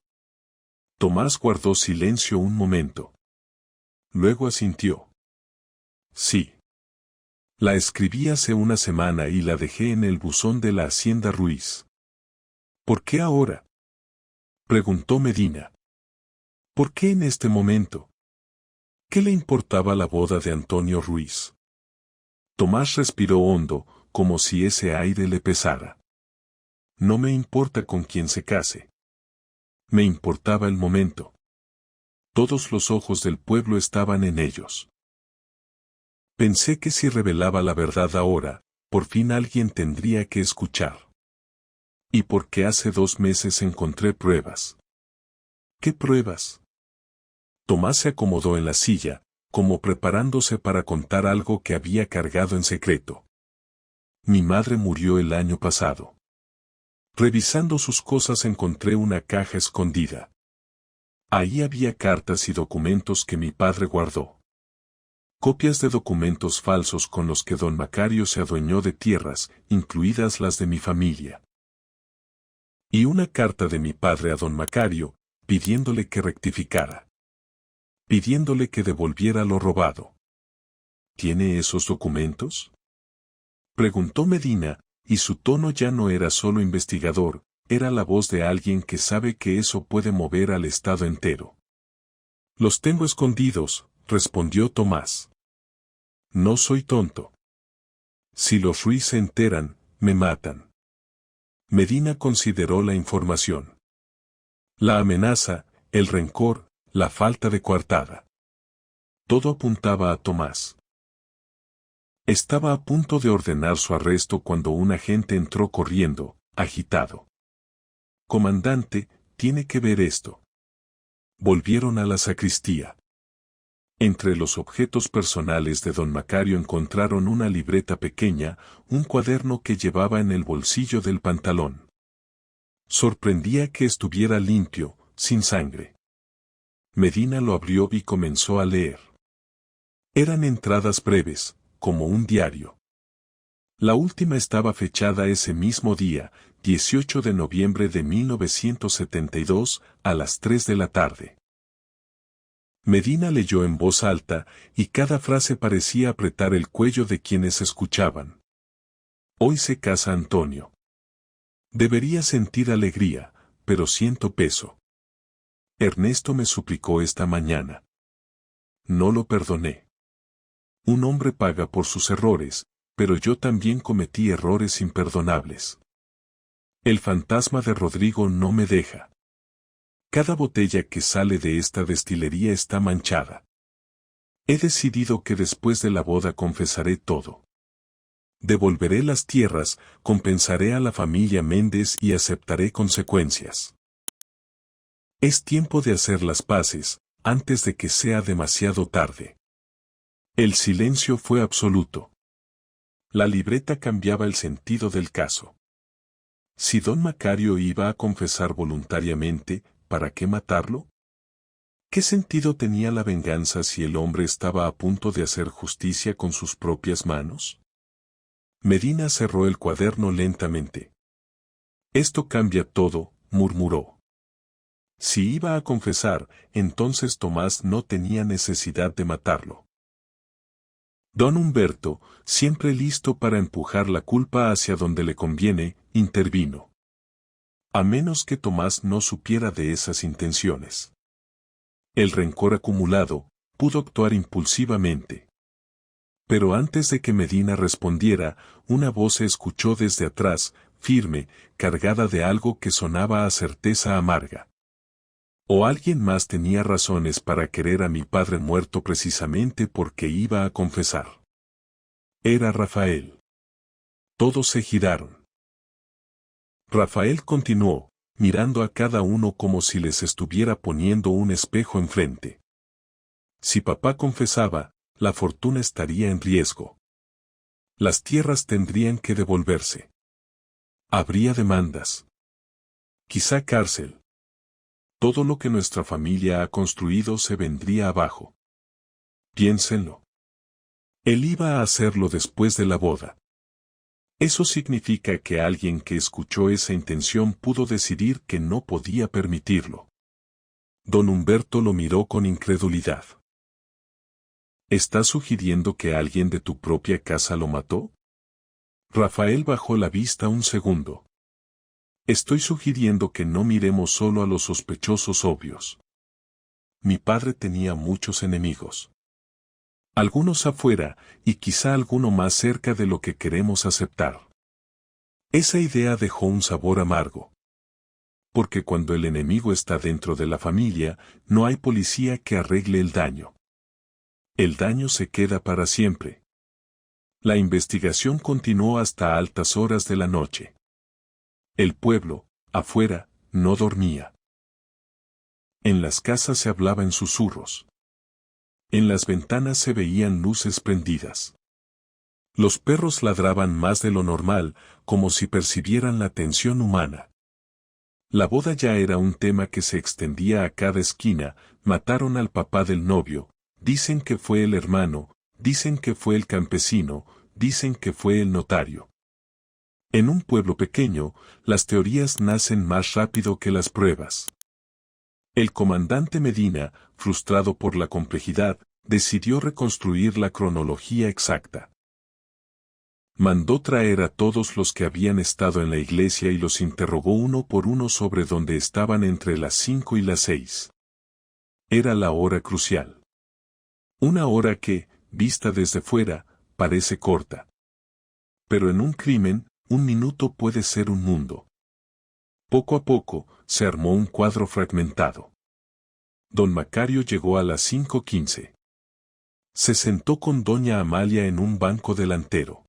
Tomás guardó silencio un momento. Luego asintió. Sí. La escribí hace una semana y la dejé en el buzón de la Hacienda Ruiz. ¿Por qué ahora? Preguntó Medina. ¿Por qué en este momento? ¿Qué le importaba la boda de Antonio Ruiz? Tomás respiró hondo, como si ese aire le pesara. No me importa con quién se case. Me importaba el momento. Todos los ojos del pueblo estaban en ellos. Pensé que si revelaba la verdad ahora, por fin alguien tendría que escuchar. Y porque hace 2 meses encontré pruebas. ¿Qué pruebas? Tomás se acomodó en la silla, como preparándose para contar algo que había cargado en secreto. Mi madre murió el año pasado. Revisando sus cosas encontré una caja escondida. Ahí había cartas y documentos que mi padre guardó. Copias de documentos falsos con los que don Macario se adueñó de tierras, incluidas las de mi familia. Y una carta de mi padre a don Macario, pidiéndole que rectificara. Pidiéndole que devolviera lo robado. ¿Tiene esos documentos? Preguntó Medina, y su tono ya no era solo investigador, era la voz de alguien que sabe que eso puede mover al Estado entero. Los tengo escondidos, respondió Tomás. No soy tonto. Si los Ruiz se enteran, me matan. Medina consideró la información. La amenaza, el rencor, la falta de coartada. Todo apuntaba a Tomás. Estaba a punto de ordenar su arresto cuando un agente entró corriendo, agitado. Comandante, tiene que ver esto. Volvieron a la sacristía. Entre los objetos personales de don Macario encontraron una libreta pequeña, un cuaderno que llevaba en el bolsillo del pantalón. Sorprendía que estuviera limpio, sin sangre. Medina lo abrió y comenzó a leer. Eran entradas breves, como un diario. La última estaba fechada ese mismo día, 18 de noviembre de 1972, a las 3 de la tarde. Medina leyó en voz alta, y cada frase parecía apretar el cuello de quienes escuchaban. Hoy se casa Antonio. Debería sentir alegría, pero siento peso. Ernesto me suplicó esta mañana. No lo perdoné. Un hombre paga por sus errores, pero yo también cometí errores imperdonables. El fantasma de Rodrigo no me deja. Cada botella que sale de esta destilería está manchada. He decidido que después de la boda confesaré todo. Devolveré las tierras, compensaré a la familia Méndez y aceptaré consecuencias. Es tiempo de hacer las paces, antes de que sea demasiado tarde. El silencio fue absoluto. La libreta cambiaba el sentido del caso. Si don Macario iba a confesar voluntariamente, ¿para qué matarlo? ¿Qué sentido tenía la venganza si el hombre estaba a punto de hacer justicia con sus propias manos? Medina cerró el cuaderno lentamente. Esto cambia todo, murmuró. Si iba a confesar, entonces Tomás no tenía necesidad de matarlo. Don Humberto, siempre listo para empujar la culpa hacia donde le conviene, intervino. A menos que Tomás no supiera de esas intenciones. El rencor acumulado, pudo actuar impulsivamente. Pero antes de que Medina respondiera, una voz se escuchó desde atrás, firme, cargada de algo que sonaba a certeza amarga. O alguien más tenía razones para querer a mi padre muerto precisamente porque iba a confesar. Era Rafael. Todos se giraron. Rafael continuó, mirando a cada uno como si les estuviera poniendo un espejo enfrente. Si papá confesaba, la fortuna estaría en riesgo. Las tierras tendrían que devolverse. Habría demandas. Quizá cárcel. Todo lo que nuestra familia ha construido se vendría abajo. Piénsenlo. Él iba a hacerlo después de la boda. Eso significa que alguien que escuchó esa intención pudo decidir que no podía permitirlo. Don Humberto lo miró con incredulidad. ¿Estás sugiriendo que alguien de tu propia casa lo mató? Rafael bajó la vista un segundo. Estoy sugiriendo que no miremos solo a los sospechosos obvios. Mi padre tenía muchos enemigos. Algunos afuera, y quizá alguno más cerca de lo que queremos aceptar. Esa idea dejó un sabor amargo. Porque cuando el enemigo está dentro de la familia, no hay policía que arregle el daño. El daño se queda para siempre. La investigación continuó hasta altas horas de la noche. El pueblo, afuera, no dormía. En las casas se hablaba en susurros. En las ventanas se veían luces prendidas. Los perros ladraban más de lo normal, como si percibieran la tensión humana. La boda ya era un tema que se extendía a cada esquina. Mataron al papá del novio, dicen que fue el hermano, dicen que fue el campesino, dicen que fue el notario. En un pueblo pequeño, las teorías nacen más rápido que las pruebas. El comandante Medina, frustrado por la complejidad, decidió reconstruir la cronología exacta. Mandó traer a todos los que habían estado en la iglesia y los interrogó uno por uno sobre dónde estaban entre las 5 y las 6. Era la hora crucial. Una hora que, vista desde fuera, parece corta. Pero en un crimen, un minuto puede ser un mundo. Poco a poco, se armó un cuadro fragmentado. Don Macario llegó a las 5:15. Se sentó con doña Amalia en un banco delantero.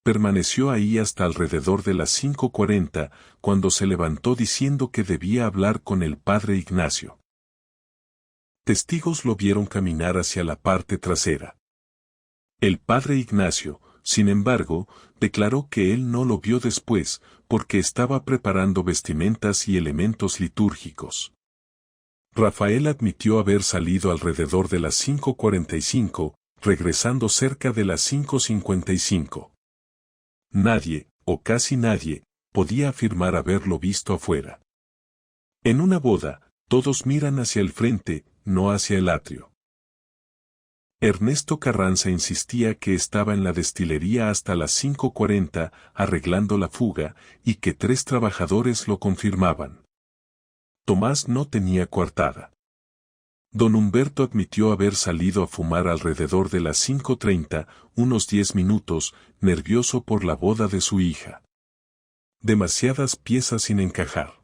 Permaneció ahí hasta alrededor de las 5:40, cuando se levantó diciendo que debía hablar con el padre Ignacio. Testigos lo vieron caminar hacia la parte trasera. El padre Ignacio, sin embargo, declaró que él no lo vio después, porque estaba preparando vestimentas y elementos litúrgicos. Rafael admitió haber salido alrededor de las 5:45, regresando cerca de las 5:55. Nadie, o casi nadie, podía afirmar haberlo visto afuera. En una boda, todos miran hacia el frente, no hacia el atrio. Ernesto Carranza insistía que estaba en la destilería hasta las 5:40 arreglando la fuga y que 3 trabajadores lo confirmaban. Tomás no tenía coartada. Don Humberto admitió haber salido a fumar alrededor de las 5:30, unos 10 minutos, nervioso por la boda de su hija. Demasiadas piezas sin encajar.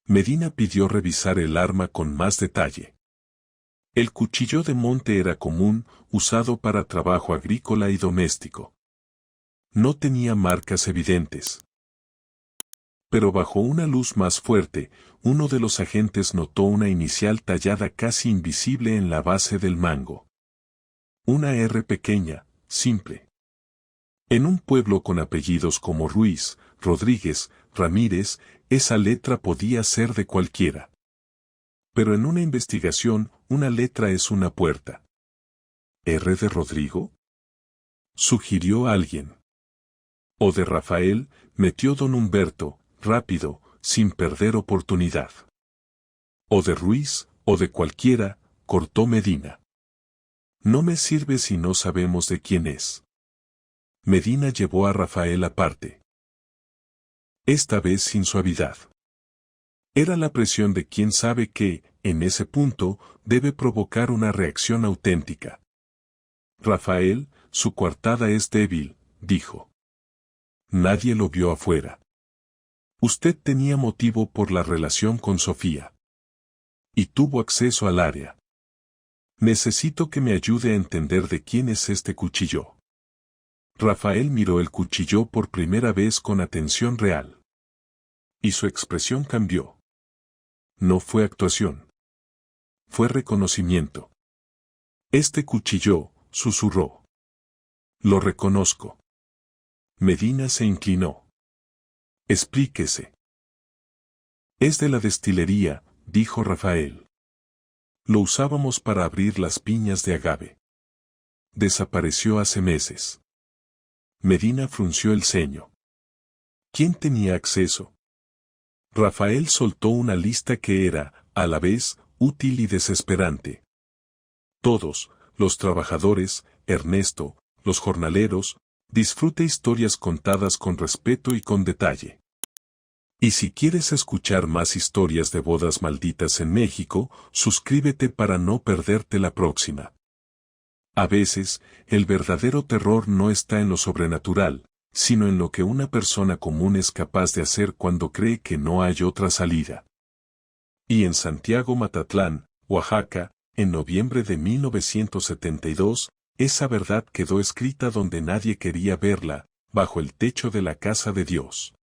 Medina pidió revisar el arma con más detalle. El cuchillo de monte era común, usado para trabajo agrícola y doméstico. No tenía marcas evidentes. Pero bajo una luz más fuerte, uno de los agentes notó una inicial tallada casi invisible en la base del mango. Una R pequeña, simple. En un pueblo con apellidos como Ruiz, Rodríguez, Ramírez, esa letra podía ser de cualquiera. Pero en una investigación, una letra es una puerta. ¿R de Rodrigo?, sugirió alguien. O de Rafael, metió don Humberto, rápido, sin perder oportunidad. O de Ruiz, o de cualquiera, cortó Medina. No me sirve si no sabemos de quién es. Medina llevó a Rafael aparte. Esta vez sin suavidad. Era la presión de quien sabe que, en ese punto, debe provocar una reacción auténtica. Rafael, su coartada es débil, dijo. Nadie lo vio afuera. Usted tenía motivo por la relación con Sofía. Y tuvo acceso al área. Necesito que me ayude a entender de quién es este cuchillo. Rafael miró el cuchillo por primera vez con atención real. Y su expresión cambió. No fue actuación. Fue reconocimiento. Este cuchillo, susurró. Lo reconozco. Medina se inclinó. Explíquese. Es de la destilería, dijo Rafael. Lo usábamos para abrir las piñas de agave. Desapareció hace meses. Medina frunció el ceño. ¿Quién tenía acceso? Rafael soltó una lista que era, a la vez, útil y desesperante. Todos, los trabajadores, Ernesto, los jornaleros, disfrute historias contadas con respeto y con detalle. Y si quieres escuchar más historias de bodas malditas en México, suscríbete para no perderte la próxima. A veces, el verdadero terror no está en lo sobrenatural, sino en lo que una persona común es capaz de hacer cuando cree que no hay otra salida. Y en Santiago Matatlán, Oaxaca, en noviembre de 1972, esa verdad quedó escrita donde nadie quería verla, bajo el techo de la casa de Dios.